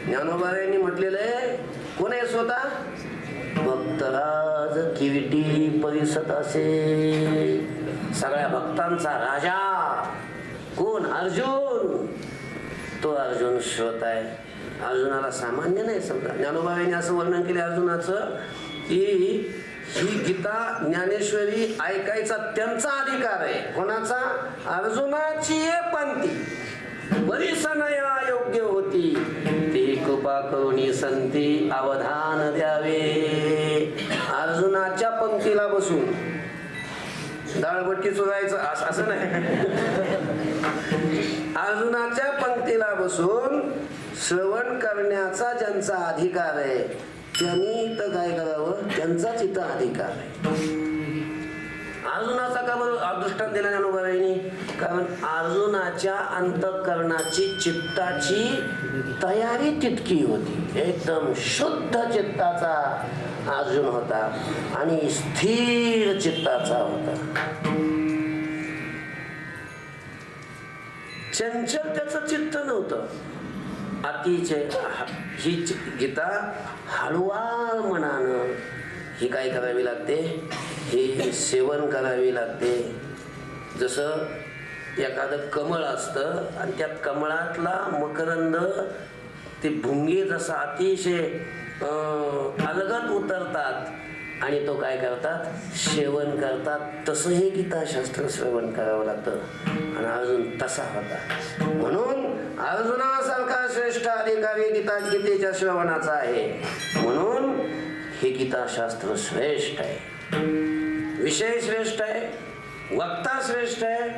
ज्ञानोबारायांनी म्हटलेलं आहे, कोण आहे श्रोता? भक्तराज किरीटी परिसत असे, सगळ्या भक्तांचा राजा कोण? अर्जुन. तो अर्जुन श्रोता आहे. अर्जुनाला सामान्य नाही समजा. ज्ञानोबाईने असं वर्णन केले अर्जुनाचं की ही गीता ज्ञानेश्वरी ऐकायचा त्यांचा अधिकार आहे. कोणाचा? अर्जुनाची पंक्ती बरी सनया योग्य होती, ती कृपा करुणी संती अवधान द्यावे. अर्जुनाच्या पंक्तीला बसून डाळबट्टी चुरायचं असं नाही. अर्जुनाच्या पंक्तीला बसून श्रवण करण्याचा ज्यांचा अधिकार आहे त्यांनी तर काय करावं, त्यांचाच इथं अधिकार आहे. अर्जुनाचा का बरं दृष्टांत दिला ज्ञानोबाईंनी? कारण अर्जुनाच्या अंतःकरणाची चित्ताची तयारी तितकी होती. एकदम शुद्ध चित्ताचा अर्जुन होता आणि स्थिर चित्ताचा होता. चंचल त्याचं चित्त नव्हतं. अतिशय ही गीता हळुवार मनानं ही काय करावी लागते, हे सेवन करावी लागते. जसं एखादं कमळ असतं आणि त्या कमळातला मकरंद ते भुंगे जसं अतिशय अलगद उतरतात आणि तो काय करतात, सेवन करतात. तसं हे गीताशास्त्र श्रवण करावं लागतं. आणि अर्जुन तसा होता. म्हणून अर्जुनासारखा श्रेष्ठ अधिकारी गीतेच्या श्रवणाचा आहे. म्हणून हे गीताशास्त्र श्रेष्ठ आहे. विषय श्रेष्ठ आहे, वक्ता श्रेष्ठ आहे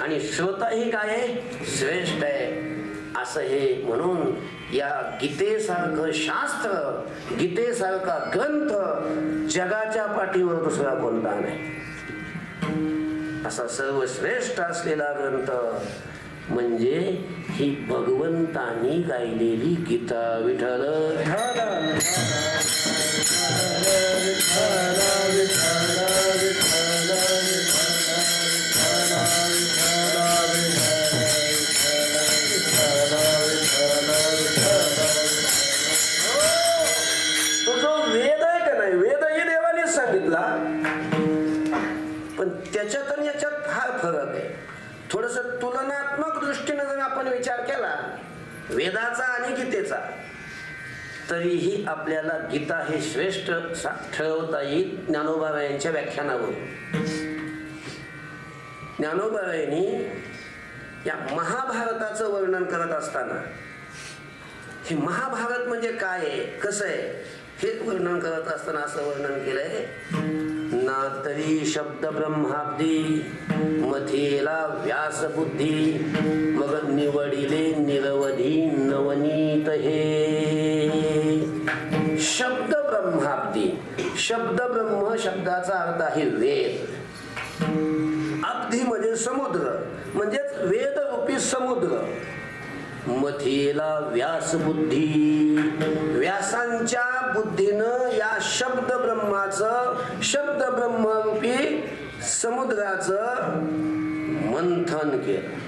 आणि श्रोताही काय आहे, श्रेष्ठ आहे. असं हे म्हणून या गीतेसारखं शास्त्र, गीतेसारखा ग्रंथ जगाच्या पाठीवर दुसरा कोणता नाही. असा सर्वश्रेष्ठ असलेला ग्रंथ म्हणजे ही भगवंतानी गायलेली गीता. विठ्ठल तो जो वेद आहे का नाही, वेदही देवाने सांगितला, पण त्याच्यात आणि याच्यात हा फरक आहे. थोडस तुलनात्मक दृष्टीने जर आपण विचार केला वेदाचा आणि गीतेचा, तरीही आपल्याला गीता हे श्रेष्ठ ठरवता येईल ज्ञानोबाबाईंच्या व्याख्यानावरून. ज्ञानोबाबाईंनी या महाभारताचं वर्णन करत असताना, हे महाभारत म्हणजे काय आहे, कसं आहे, हे वर्णन करत असताना असं वर्णन केलंय. ना तरी शब्द ब्रह्माब्दी मथेला व्यास बुद्धी, मग निवडिले निरवधी नवनीत हे. शब्द ब्रह्माब्दी, शब्द ब्रह्म शब्दाचा अर्थ आहे वेद. अब्धी म्हणजे समुद्र, म्हणजेच वेद रूपी समुद्र. मथेला व्यास बुद्धी, व्यासांच्या बुद्धीनं या शब्द ब्रह्माचं, शब्द ब्रह्मरूपी समुद्राचं मंथन केलं.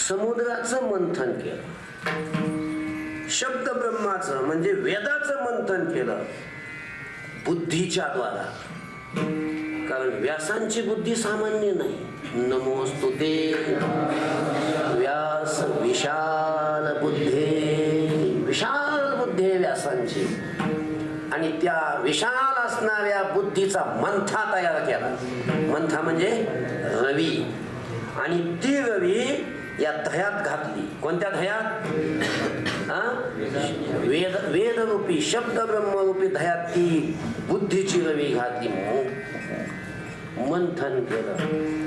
समुद्राचं मंथन केलं. शब्द ब्रह्माचं म्हणजे वेदाचं मंथन केलं बुद्धीच्या द्वारा. कारण व्यासांची बुद्धी सामान्य नाही. नमोस्तुते व्यास विशाल बुद्धे, विशाल बुद्धी व्यासांची. आणि त्या विशाल असणाऱ्या बुद्धीचा मंथा तयार केला. मंथा म्हणजे रवी. आणि ती रवी या दह्यात घातली. कोणत्या दह्यात? वेद रूपी शब्द ब्रह्मरूपी दह्यात ती बुद्धीची रवी घातली. मंथन केलं.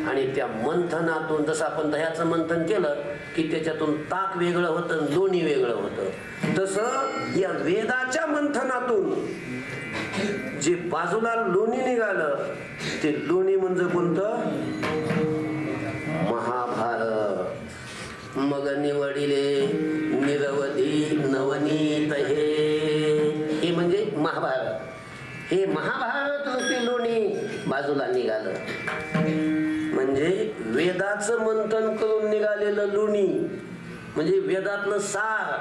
आणि त्या मंथनातून जसं आपण दह्याचं मंथन केलं की त्याच्यातून ताक वेगळं होतं, लोणी वेगळं होतं, तसं या वेदाच्या मंथनातून जे बाजूला लोणी निघालं ते लोणी म्हणजे कोणतं? महाभारत. मग निवडिले निरवधी नवनीत हे म्हणजे महाभारत. हे महाभारत रूपी लोणी बाजूला निघालं. म्हणजे वेदाचं मंथन करून निघालेलं लोणी म्हणजे वेदातलं सार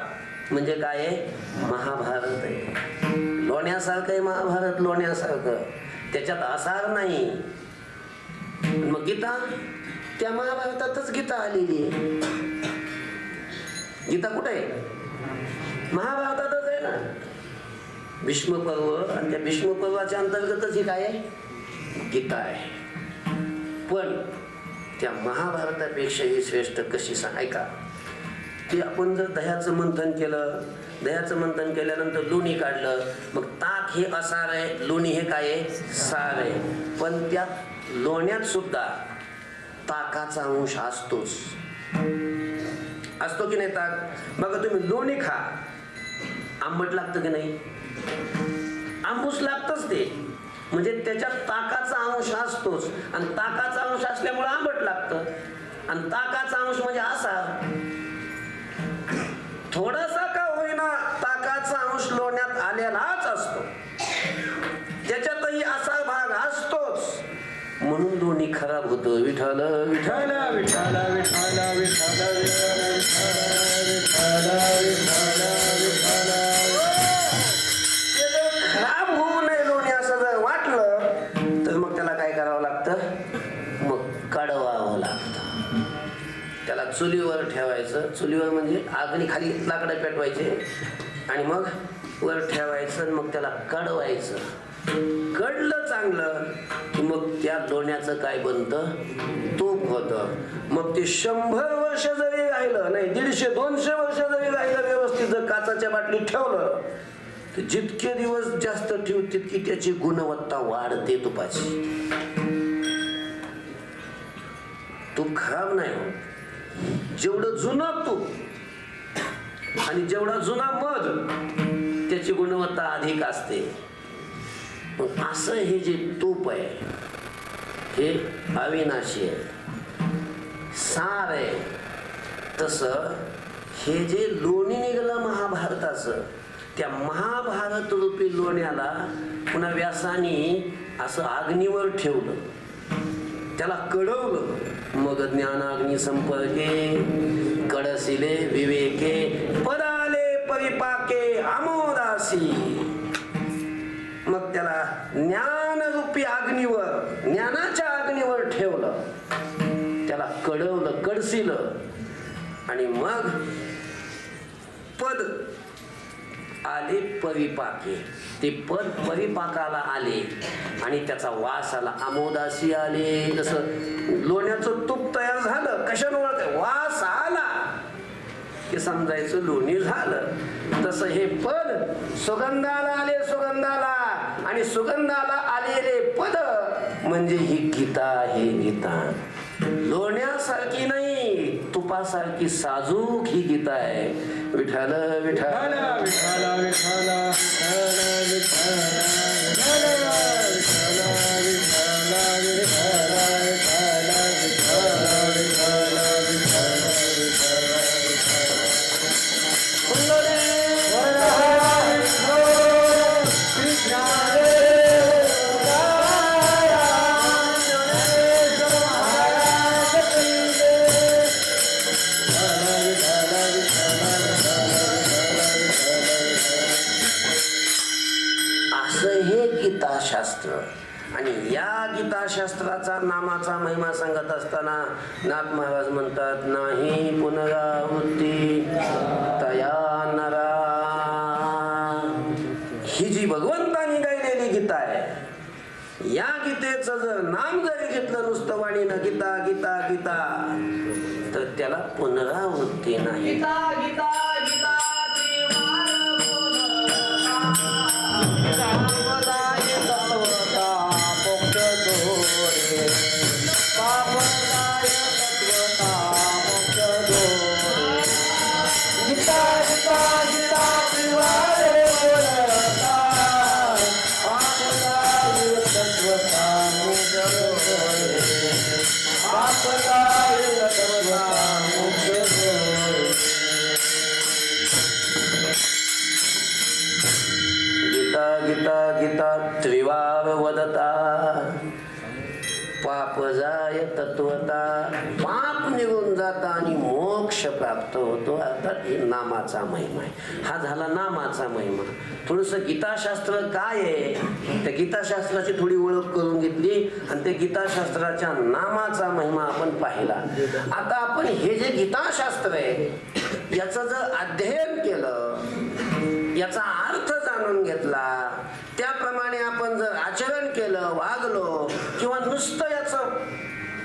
म्हणजे काय आहे? महाभारत आहे. लोण्यासारखं आहे महाभारत, लोण्यासारखं. त्याच्यात आसार नाही. मग गीता त्या महाभारतातच गीता आलेली आहे. गीता कुठे आहे? महाभारतातच आहे ना. भीष्म पर्व, आणि त्या भीष्म पर्वाच्या अंतर्गतच ही काय आहे? गीता आहे. पण त्या महाभारतापेक्षाही श्रेष्ठ कशी ऐका, की आपण जर दह्याचं मंथन केलं, दह्याचं मंथन केल्यानंतर लोणी काढलं, मग ताक हे असार आहे, लोणी हे काय आहे? सार आहे. पण त्या लोण्यात सुद्धा ताकाचा अंश असतोच. असतो की नाही ताक? बघा तुम्ही लोणी खा, आंबट लागतं की नाही? आंबूस लागतच ते, म्हणजे त्याच्यात ताकाचा अंश असतोच, आणि ताकाचा अंश असल्यामुळे आंबट लागतं. आणि ताकाचा अंश म्हणजे आसार. थोडासा का होईना ताकाचा अंश लोण्यात आलेलाच असतो, त्याच्यातही असा भाग असतोच. म्हणून लोणी खराब होतं. विठ्ठल विठ्ठल विठ्ठल विठ्ठल विठ्ठल विठ्ठल विठ्ठल विठ्ठल खराब होऊ नये लोणी असं जर वाटलं तर मग त्याला काय करावं लागतं? मग कडवावं लागतं. त्याला चुलीवर ठेवायचं. चुलीवर म्हणजे आगनी खाली लाकडं पेटवायचे आणि मग वर ठेवायचं आणि मग त्याला कडवायचं. कडलं चांगलं की मग त्या लोण्याचं काय बनतं? तूप होतं. मग ते 100 वर्ष जरी राहिलं, नाही 150-200 वर्ष जरी राहिलं, व्यवस्थित जर काचाच्या बाटलीत ठेवलं, तर जितके दिवस जास्त ठेवू तितकी त्याची गुणवत्ता वाढते तुपाची. तूप खराब नाही होत. जेवढं जुनं तूप आणि जेवढा जुना मध, त्याची गुणवत्ता अधिक असते. पण असं हे जे तूप आहे हे अविनाशी आहे, सार आहे. तसं हे जे लोणी निघालं महाभारताचं, त्या महाभारत रूपी लोण्याला पुन्हा व्यासानी असं अग्नीवर ठेवलं, त्याला कडवलं. मग ज्ञानाग्नी संपर्के कडसिले विवेके पदाले परिपाके आमोदासी. मग त्याला ज्ञानरूपी अग्नीवर, ज्ञानाच्या अग्नीवर ठेवलं, त्याला कडवलं, कडसिलं. आणि मग पद आले परिपाके. ते पद परिपाकाला आले आणि त्याचा वास आला, आमोदासी आले. जसं लोण्याचं तूप तयार झालं, कशाने ओळखते? वास आला की समजायचं लोणी झालं. तसं हे पद सुगंधाला आले, सुगंधाला, आणि सुगंधाला आलेले पद म्हणजे ही गीता आहे. गीता लोण्यासारखी नाही, तुपासारखी साजूक ही गीता आहे. विठ्ठल विठ्ठल विठ्ठल विठ्ठल गीताशास्त्र. आणि या गीताशास्त्राचा नामाचा महिमा सांगत असताना नाथ महाराज म्हणतात, नाही पुनरावृत्ती तया नरा. ही जी भगवंतानी गायलेली गीता आहे, या गीतेचं जर नाम जरी घेतलं नुसतं वाणीनं, गीता गीता गीता, तर त्याला पुनरावृत्ती नाही. गीता गीता गीता गीता गीता गीता त्रिवार वदता. पाप जाय तत्वता, पाप निघून जाता आणि मोक्ष प्राप्त होतो. अर्थात हे नामाचा महिमा आहे. हा झाला नामाचा महिमा. थोडस गीताशास्त्र काय आहे त्या गीताशास्त्राची थोडी ओळख करून घेतली आणि त्या गीताशास्त्राच्या नामाचा महिमा आपण पाहिला. आता आपण हे जे गीताशास्त्र आहे याचं जर अध्ययन केलं, याचा अर्थ जाणून घेतला, त्याप्रमाणे आपण जर आचरण केलं, वागलो, किंवा नुसतं याचं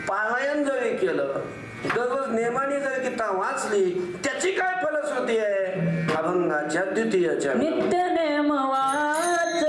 पारायण जरी केलं, दररोज नेमाने जर गीता वाचली, त्याची काय फलश्रुती आहे? अभंगाच्या द्वितीय चरण. नित्य नेम वाच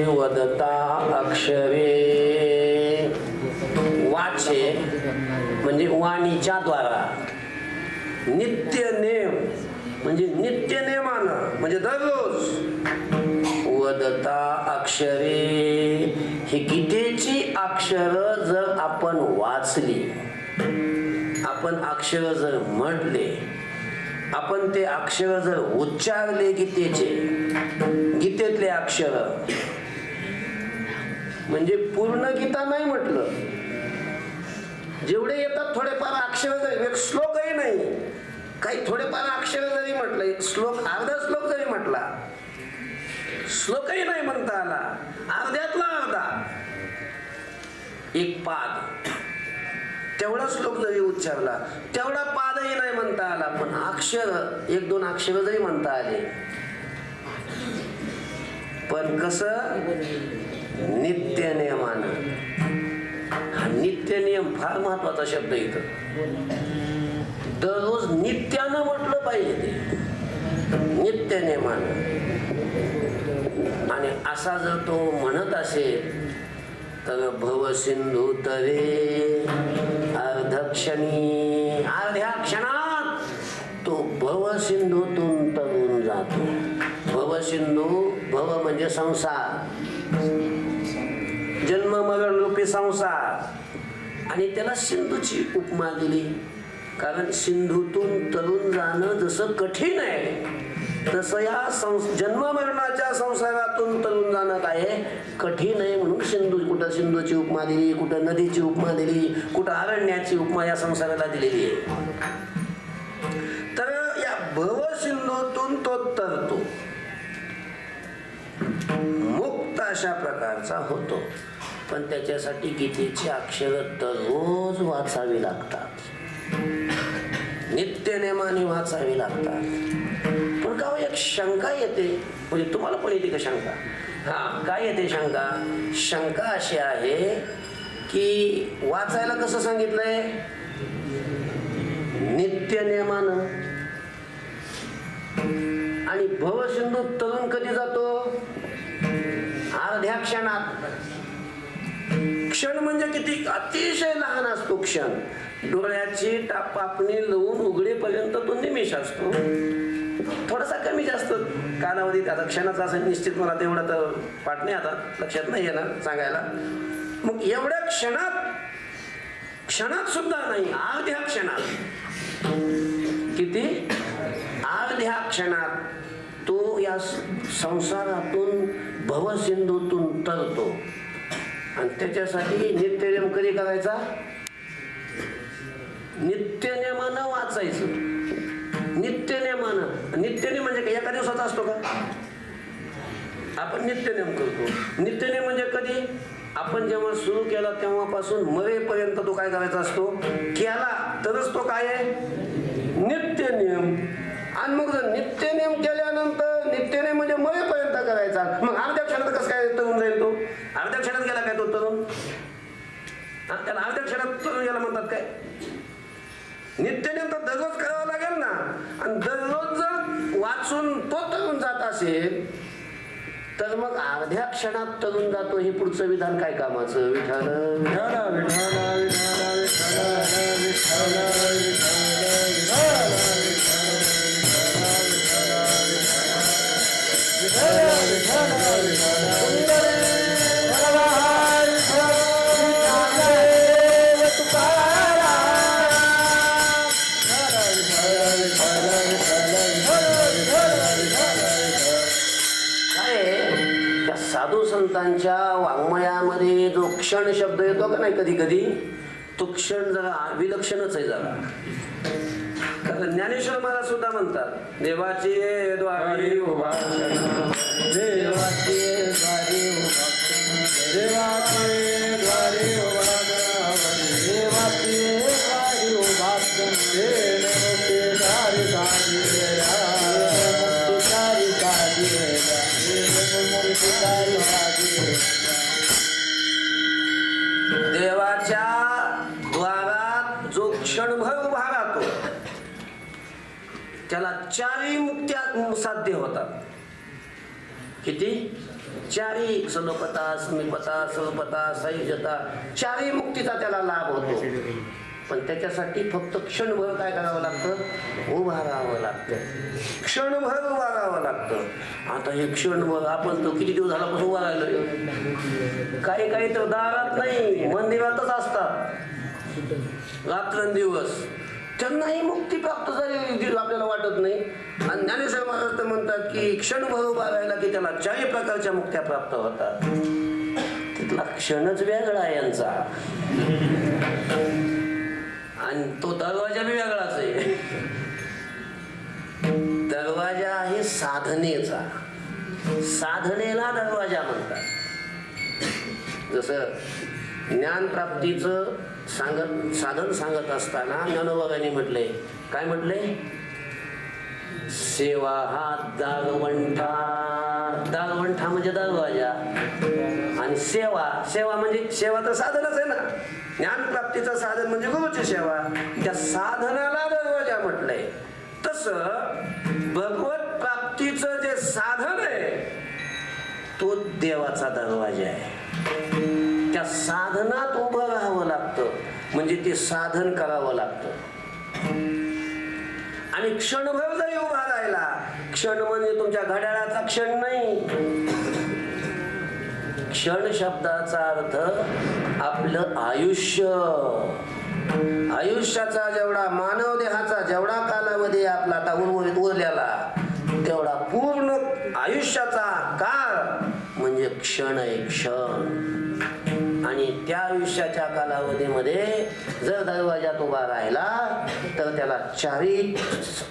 वदता म्हणजे वाणीच्या द्वारा, नित्य नेम म्हणजे नित्य नेमानं म्हणजे दररोज, वदता अक्षरे ही गीतेची अक्षर जर आपण वाचली, आपण अक्षर जर म्हटले, आपण ते अक्षर जर उच्चारले, गीतेतले अक्षर म्हणजे पूर्ण गीता नाही म्हटलं, जेवढे येतात थोडेफार अक्षर जरी, एक श्लोकही नाही, काही थोडेफार अक्षर जरी म्हटलं, एक श्लोक, अर्धा श्लोक जरी म्हटला, श्लोकही नाही म्हणता आला, अर्ध्यातला अर्धा, एक पाद, तेवढा श्लोक जरी उच्चारला, तेवढा पादही नाही म्हणता आला, पण अक्षर एक दोन अक्षर जरी म्हणता आले, पण कसं नित्य नियमानं. हा नित्य नियम फार महत्वाचा शब्द इथं. दररोज नित्यानं म्हटलं पाहिजे ते, नित्य नियमानं. आणि असा जर तो म्हणत असेल तर भव सिंधू तरे अर्धक्षणी, अर्ध्या क्षणात तो भव सिंधूतून तरून जातो. भव सिंधू, भव म्हणजे संसार, जन्म मरण रूपी संसार, आणि त्याला सिंधूची उपमा दिली. कारण सिंधूतून तरून जाणं जसं कठीण आहे, तसं या जन्म मरणाच्या संसारातून तरून जाणं काय आहे, कठीण आहे. म्हणून सिंधू, कुठं सिंधूची उपमा दिली, कुठं नदीची उपमा दिली, कुठं अरण्याची उपमा या संसाराला दिलेली आहे. तर या भव सिंधूतून तो तरतो, मुक्त अशा प्रकारचा होतो. पण त्याच्यासाठी गीतेची अक्षरं दररोज वाचावी लागतात, नित्य नेमाने वाचावी लागतात. पण का एक शंका येते, म्हणजे तुम्हाला पण येते का शंका? हा, काय येते शंका? शंका अशी आहे की वाचायला कसं सांगितलंय? नित्य नेमानं. आणि भवसिंधू तरुण कधी जातो? अर्ध्या क्षणात. क्षण म्हणजे किती अतिशय लहान असतो क्षण. डोळ्याची पापणी लावून उघडेपर्यंत तो निमेष असतो, थोडासा कमी जास्त कालावधीत. आता क्षणाचा असं निश्चित मला तेवढं तर पाठ नाही, आता लक्षात नाही येणार सांगायला. मग एवढ्या क्षणात सुद्धा नाही, अर्ध्या क्षणात. किती? अर्ध्या क्षणात तो या संसारातून भवसिंधूतून तरतो. आणि त्याच्यासाठी नित्यनेम कधी करायचा? नित्यनेमानं वाचायचं. नित्यनेमानं. नित्यनेम म्हणजे काय? एका दिवसाचा असतो का? आपण नित्यनेम करतो. नित्यनेम म्हणजे कधी? आपण जेव्हा सुरू केला तेव्हापासून मरेपर्यंत तो काय करायचा असतो? केला तरच तो काय आहे? नित्यनेम. आणि मग जर नित्यनेम केल्यानंतर, नित्यनेम म्हणजे मरेपर्यंत करायचा, मग अर्ध्या क्षणात कसं काय तरुण जाईल तो? अर्ध्या क्षणात गेला काय तो तरुण? त्याला अर्ध्या क्षणात तरुण गेला म्हणतात काय? नित्यनेम तर दररोज करावं लागेल ना. आणि दररोज जर वाचून तो तरुण जात असेल तर मग अर्ध्या क्षणात तरुण जातो, हे पुढचं विधान काय कामाचं? विठाल विठाला विठाला विठाला विठाला साधू संतांच्या वाङ्मयामध्ये जो क्षण शब्द येतो का नाही कधी कधी, तो क्षण जरा विलक्षणच आहे जरा. कारण ज्ञानेश्वर महाराज सुद्धा म्हणतात, देवाचे द्वारी उभा, देवाचे द्वारी उभा, देवाचे द्वारी उभा, देवाचे द्वारी उभा, देवाच्या द्वारात जो क्षणभर उभा राहतो त्याला चारी मुक्त्या साध्य होतात. किती? चारी. सलोपता, समीपता, सर्वपता, सयुजता, चारी मुक्तीचा त्याला लाभ होतो. पण त्याच्यासाठी फक्त क्षणभर काय करावं लागतं? उभा राहावं लागतं. क्षणभर उभा राहावं लागतं. आता हे क्षणभर आपण तो किती दिवस झाल्यापासून उभा राहिलो? काही काही तर दारात नाही, मंदिरातच असतात रात्रंदिवस. त्यांनाही मुक्ती प्राप्त झाली आपल्याला वाटत नाही. आणि ज्ञानेश्वर महाराज तर म्हणतात की क्षणभर उभा राहिला की त्याला चारी प्रकारच्या मुक्त्या प्राप्त होतात. तिथला क्षणच वेगळा आहे यांचा, आणि तो दरवाजा बी वेगळाच आहे. दरवाजा आहे साधनेचा. साधनेला दरवाजा म्हणतात. जसं ज्ञानप्राप्तीचं साधन सांगत असताना ज्ञानोबाबांनी म्हटले, काय म्हटले? सेवा हा दारवंठा. दारवंठा म्हणजे दरवाजा, आणि सेवा म्हणजे सेवा तर साधनच आहे ना. ज्ञानप्राप्तीचं साधन म्हणजे गुरुची सेवा. त्या साधनाला दरवाजा म्हटलंय. तसं भगवत प्राप्तीचं जे साधन आहे तो देवाचा दरवाजा आहे. त्या त्या साधनात उभं राहावं लागतं, म्हणजे ते साधन करावं लागतं. आणि क्षणभर जरी उभा राहिला, क्षण म्हणजे तुमच्या घड्याळाचा क्षण नाही. क्षण शब्दाचा अर्थ आपलं आयुष्य. आयुष्याचा जेवढा मानव देहाचा जेवढा कालावधी आपला आता उर्वरित उरलेला, तेवढा पूर्ण आयुष्याचा काळ म्हणजे क्षण आहे, क्षण. आणि त्या आयुष्याच्या कालावधीमध्ये जर दरवाजात उभा राहिला तर त्याला चारी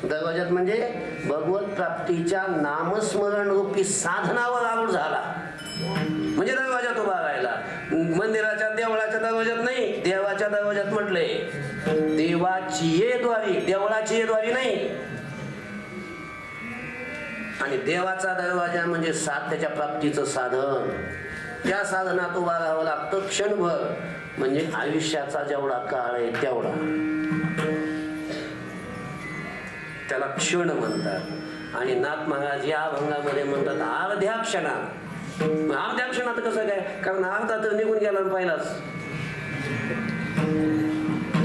दरवाजात म्हणजे भगवत प्राप्तीच्या नामस्मरण रूपी साधनावर आरूढ झाला म्हणजे दरवाजात उभा राहिला. मंदिराच्या देवळाच्या दरवाजात नाही, देवाच्या दरवाजात म्हटले देवाची ये द्वारी, देवळाची ये द्वारी नाही. आणि देवाचा दरवाजा म्हणजे त्याच्या प्राप्तीचं साधन. त्या साधनात उभा राहावं लागतं क्षणभर, म्हणजे आयुष्याचा जेवढा काळ आहे तेवढा, त्याला क्षण म्हणतात. आणि नाथ महाराज या अभंगामध्ये म्हणतात अर्ध्या क्षणात. अर्ध्या क्षणात कसं काय, कारण अर्धा तर निघून गेला पहिलाच.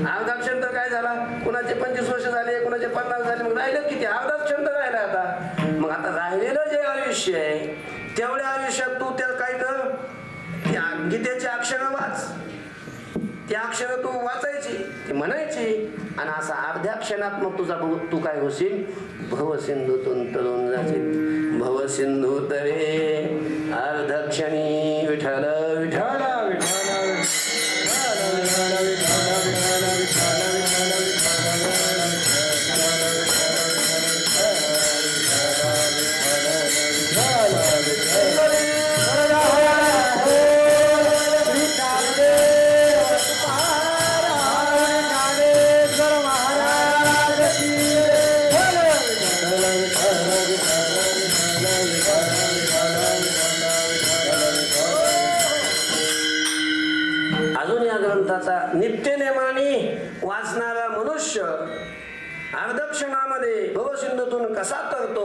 अर्धा क्षण तर काय झाला, कुणाचे 25 वर्ष झाले, कुणाचे 50 झाले, मग राहिलं किती, अर्धाच क्षण तर राहिला आता. मग आता राहिलेलं जे आयुष्य आहे तेवढ्या आयुष्यात तू त्या काय कर, गीतेची अक्षरं वाच. ती अक्षरं तू वाचायची, ती म्हणायची, आणि असा अर्ध्या क्षणात मग तू काय होशील, भवसिंधूतून तरुण जाशील. भवसिंधू तरे अर्धक्षणी विठ्ठल विठ्ठल नित्यनेमाने वाचणारा मनुष्य अर्धक्षणामध्ये भवसिंधूतून कसा तरतो,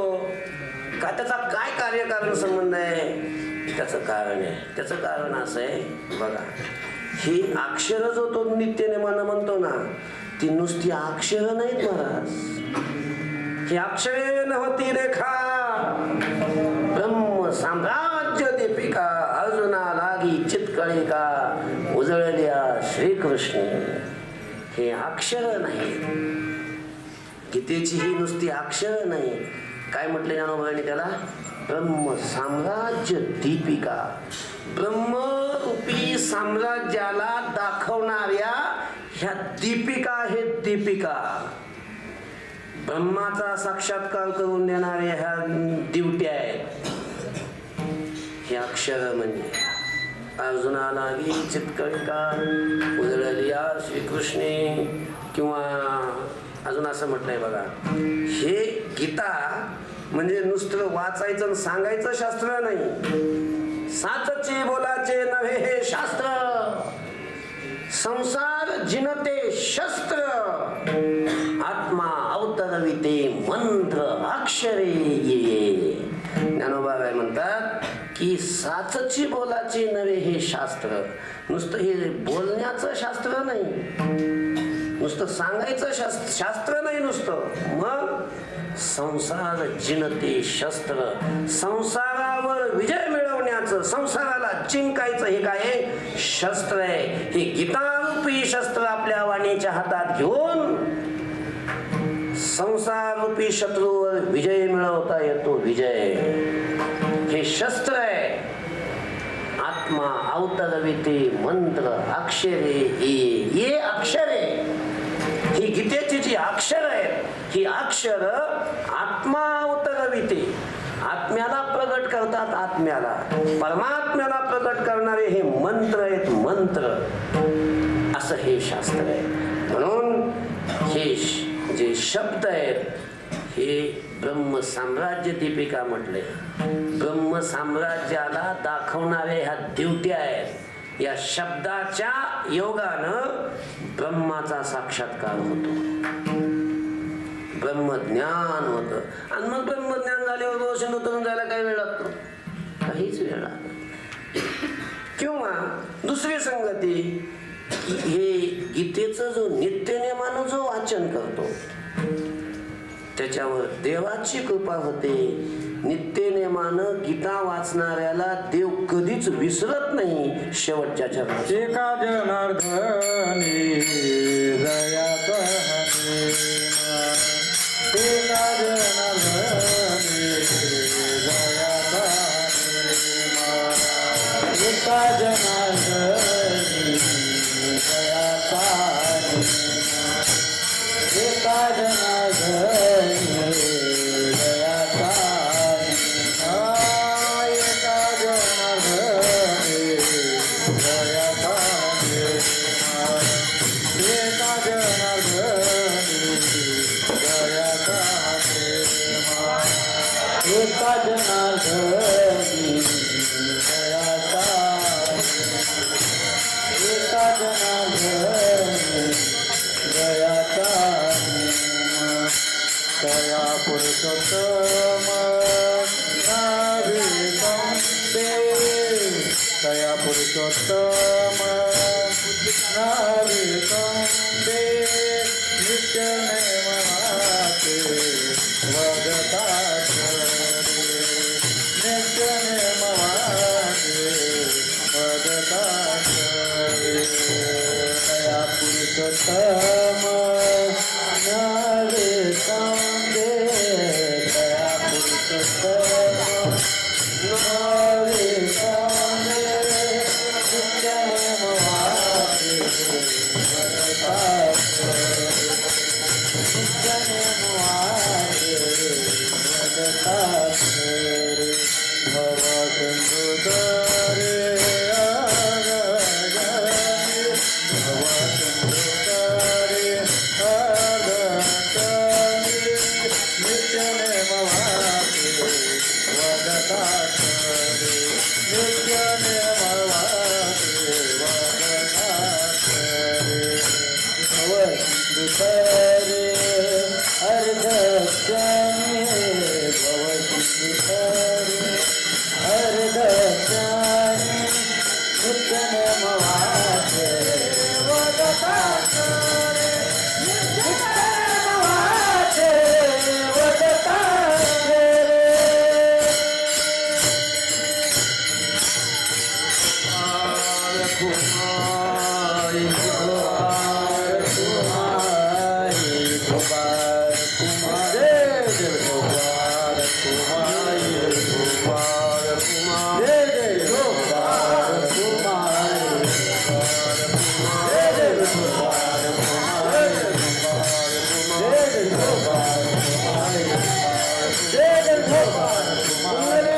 का त्याचा काय कार्यकारण संबंध आहे, त्याचं कारण आहे. त्याचं कारण असं आहे बघा, ही अक्षर जो तो नित्यनेमानं म्हणतो ना, ती नुसती अक्षर नाहीत महाराज. ही अक्षरे नव्हती रेखा, ब्रह्म साम्राज्य दीपिका, अर्जुना लागी चितकळिका, उजळल्या श्रीकृष्ण. हे अक्षर नाही, गीतेची ही नुसती अक्षर नाही. काय म्हटले ज्ञानोबांनी त्याला, ब्रह्म साम्राज्य दीपिका. ब्रह्मरूपी साम्राज्याला दाखवणाऱ्या ह्या दीपिका आहेत, दीपिका. ब्रह्माचा साक्षात्कार करून देणाऱ्या ह्या दिवट्या आहेत. हे अक्षर म्हणजे अर्जुना लागी चितकळिका, उजळलिया श्रीकृष्णे, किंवा अजून असं म्हटलंय बघा, हे गीता म्हणजे नुसतं वाचायचं आणि सांगायचं शास्त्र नाही. साचची बोलाचे नव्हे हे शास्त्र, संसार जिनते शस्त्र, आत्मा अवतरविते मंत्र अक्षरे ये. ज्ञानोबा काय म्हणतात की साचची बोलाची नव्हे हे शास्त्र, नुसतं हे बोलण्याचं शास्त्र नाही, नुसतं सांगायचं शास्त्र नाही नुसतं. मग संसार जिनते शस्त्र, संसारावर विजय मिळवण्याचं, संसाराला जिंकायचं हे काय शस्त्र आहे. हे गीतारूपी शस्त्र आपल्या वाणीच्या हातात घेऊन संसारूपी शत्रूवर विजय मिळवता येतो. विजय हे शस्त्र आहे. आत्मा अवतरविते मंत्र अक्षरे ये अक्षरे, ही गीतेची जी अक्षर आहेत, ही अक्षर आत्मा अवतरविते, आत्म्याला प्रगट करतात. आत्म्याला, परमात्म्याला प्रगट करणारे हे मंत्र आहेत, मंत्र. असं हे शास्त्र आहे. म्हणून हे जे शब्द आहेत हे ब्रह्म साम्राज्य दीपिका म्हटले. ब्रह्म साम्राज्याला दाखवणारे ह्या दिवट्या आहेत. या शब्दाच्या योगानं ब्रह्माचा साक्षात्कार होतो, ब्रह्मज्ञान होतं. आणि मग ब्रह्मज्ञान झाल्यावर रोशन उतरून जायला काही वेळ लागतो, काहीच वेळ लागत. किंवा महिमा, दुसरी संगती, हे गीतेचं जो नित्यनेमानं जो वाचन करतो त्याच्यावर देवाची कृपा होते. नित्यनेमानं गीता वाचणाऱ्याला देव कधीच विसरत नाही शेवटच्या चरणात. एका जनार्दनी जयात हनुमा, एका जनार्दनी जयात हनुमा, एका जनार्दनी जयात हनुमा, एका जनार्दनी जयात हनुमा, एका जनार्दनी जयात हनुमा, एका जनार्दनी जयात हनुमा, एका जनार्दनी जयात हनुमा, एका जनार्दनी जयात हनुमा, तया पुरुषोत्तम नाभितं ते, तया पुरुषोत्तम नाभितं ते, नित्यनेमाते वदतात रे, नित्यनेमाते वदतात रे, तया पुरुषोत्तम नाभितं ते, तया पुरुषोत्तम नाभितं ते, नित्यनेमाते वदतात रे, नित्यनेमाते वदतात रे, भवसिन्धुतरे अगगने, भवसिन्धुतरे अगगने, नित्यनेमाते वदतात रे, नित्यनेमाते वदतात रे, भवसिन्धुतरे अर्धज्ञाने, भवसिन्धुतरे अर्धज्ञाने, नित्यनेमाते वदतात रे, नित्यनेमाते वदतात रे. कुमारी कुमार कुमारी कुमार कुमार जय कुमार कुमारी कुमार कुमार जय कुमार कुमारी जय कुमार कुमारी जय कुमार कुमारी जय कुमार कुमारी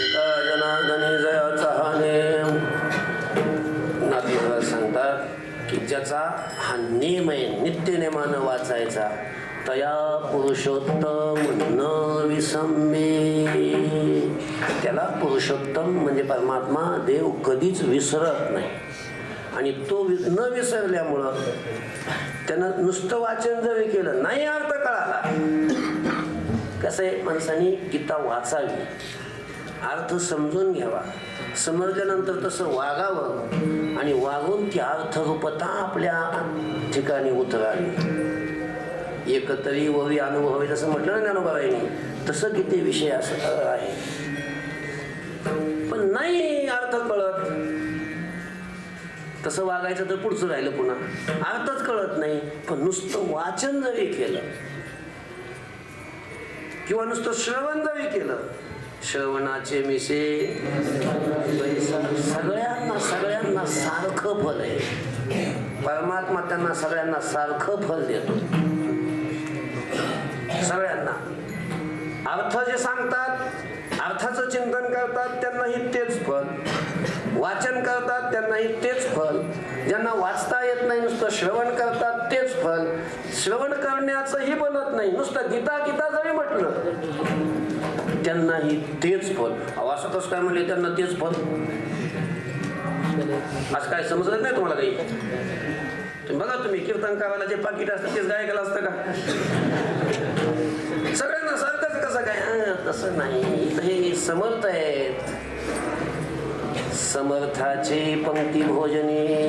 एका जनार्दनी जयाचा हा नेम. नाती महाराज सांगतात की ज्याचा हा नेम आहे नित्यनेमानं वाचायचा, तया पुरुषोत्तम न विसंमे, त्याला पुरुषोत्तम म्हणजे परमात्मा देव कधीच विसरत नाही. आणि तो न विसरल्यामुळं त्यानं नुसतं वाचन जरी केलं नाही अर्थ कळाला. कसं आहे, माणसाने गीता वाचावी, अर्थ समजून घ्यावा, समजल्यानंतर तसं वागावं आणि वागून ती अर्थरूपता आपल्या ठिकाणी उतरावी. एकतरी ववी अनुभवावे जसं म्हटलं ना ज्ञानोबाबाईंनी, तसं किती विषय असं आहे. पण नाही अर्थ कळत, तसं वागायचं तर पुढचं राहिलं, पुन्हा अर्थच कळत नाही. पण नुसतं वाचन जरी केलं किंवा नुसतं श्रवण जरी केलं, श्रवणाचे मिसे सगळ्यांना सारखं फल आहे. परमात्मा त्यांना सगळ्यांना सारखं फल देतो. सगळ्यांना अर्थ जे सांगतात, अर्थाचं चिंतन करतात त्यांनाही तेच फल, वाचन करतात त्यांनाही तेच फल, ज्यांना वाचता येत नाही नुसतं श्रवण करतात तेच फल, श्रवण करण्याचंही बनत नाही, नुसतं गीता गीता जरी म्हटलं त्यांनाही तेच फल. असं कसं काय म्हणले त्यांना तेच फल? असं काय समजत नाही तुम्हाला काही? बघा तुम्ही कीर्तन करायला जे पाकिट असतं तेच गायकाला असतं का? सगळ्यांना सारखंच कसं काय? तसं नाही, हे समर्थ आहेत. समर्थाचे पंक्ती भोजने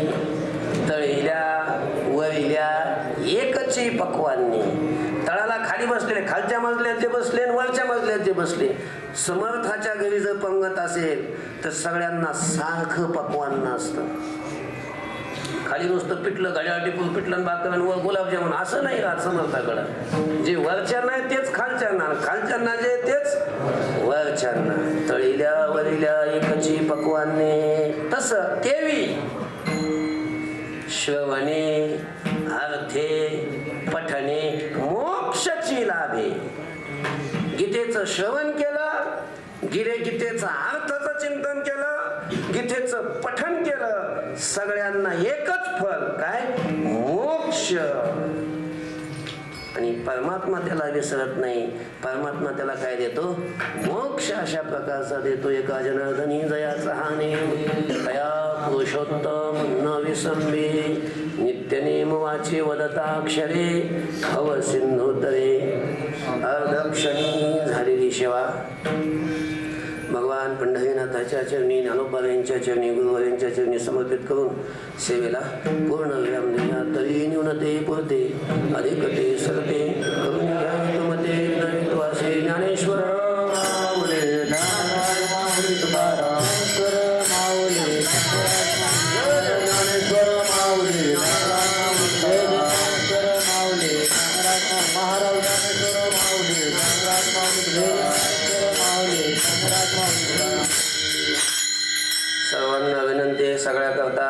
तळील्या वरिल्या एकची पक्वांनी. तळाला खाली बसलेले, खालच्या मजल्यात जे बसले वरच्या मजल्यात जे बसले, समर्थाच्या घरी जर पंगत असेल तर सगळ्यांना सारखं पक्वान्न असतं. खाली नुसतं पिठलं गाड्यावाटी पिठलं भाकर आणि वर गुलाबजामुन असं नाही राहत समर्थाकडं. जे वरच्यांना आहे तेच खालच्यांना, खालच्यांना जे तेच वरच्यांना. तळील्या वरिल्या एकची पक्वाने तसं केवी श्रवणे अर्थे पठणे मोक्षची लाभे. गीतेचं श्रवण केलं, गीतेचं अर्थाचं चिंतन केलं, गीतेचं पठण केलं, सगळ्यांना एकच फल काय? मोक्ष. आणि परमात्मा त्याला विसरत नाही. परमात्मा त्याला काय देतो? मोक्ष अशा प्रकारचा देतो. एका जनार्दनी जयाचा हा नेम तया पुरुषोत्तम न विसंबे नित्यनेम वाचे वदता अक्षरे भव सिंधुतरे. अर्धक्षणी झालेली सेवा भगवान पंढरीनाथाच्या चरणी, ज्ञानोबा यांच्या चरणी, गुरुवर यांच्या चरणी समर्पित करून सेवेला पूर्ण विराम देण्या. तरी न्यूनते पुरते अधिकते सरते करून घ्या तुमते नवित्वासे. ज्ञानेश्वर माऊली माऊली तुकाराम माऊली ज्ञानेश्वर माऊली माऊली महाराज ज्ञानेश्वर माऊली सर्वांना विनंती आहे सगळ्या करता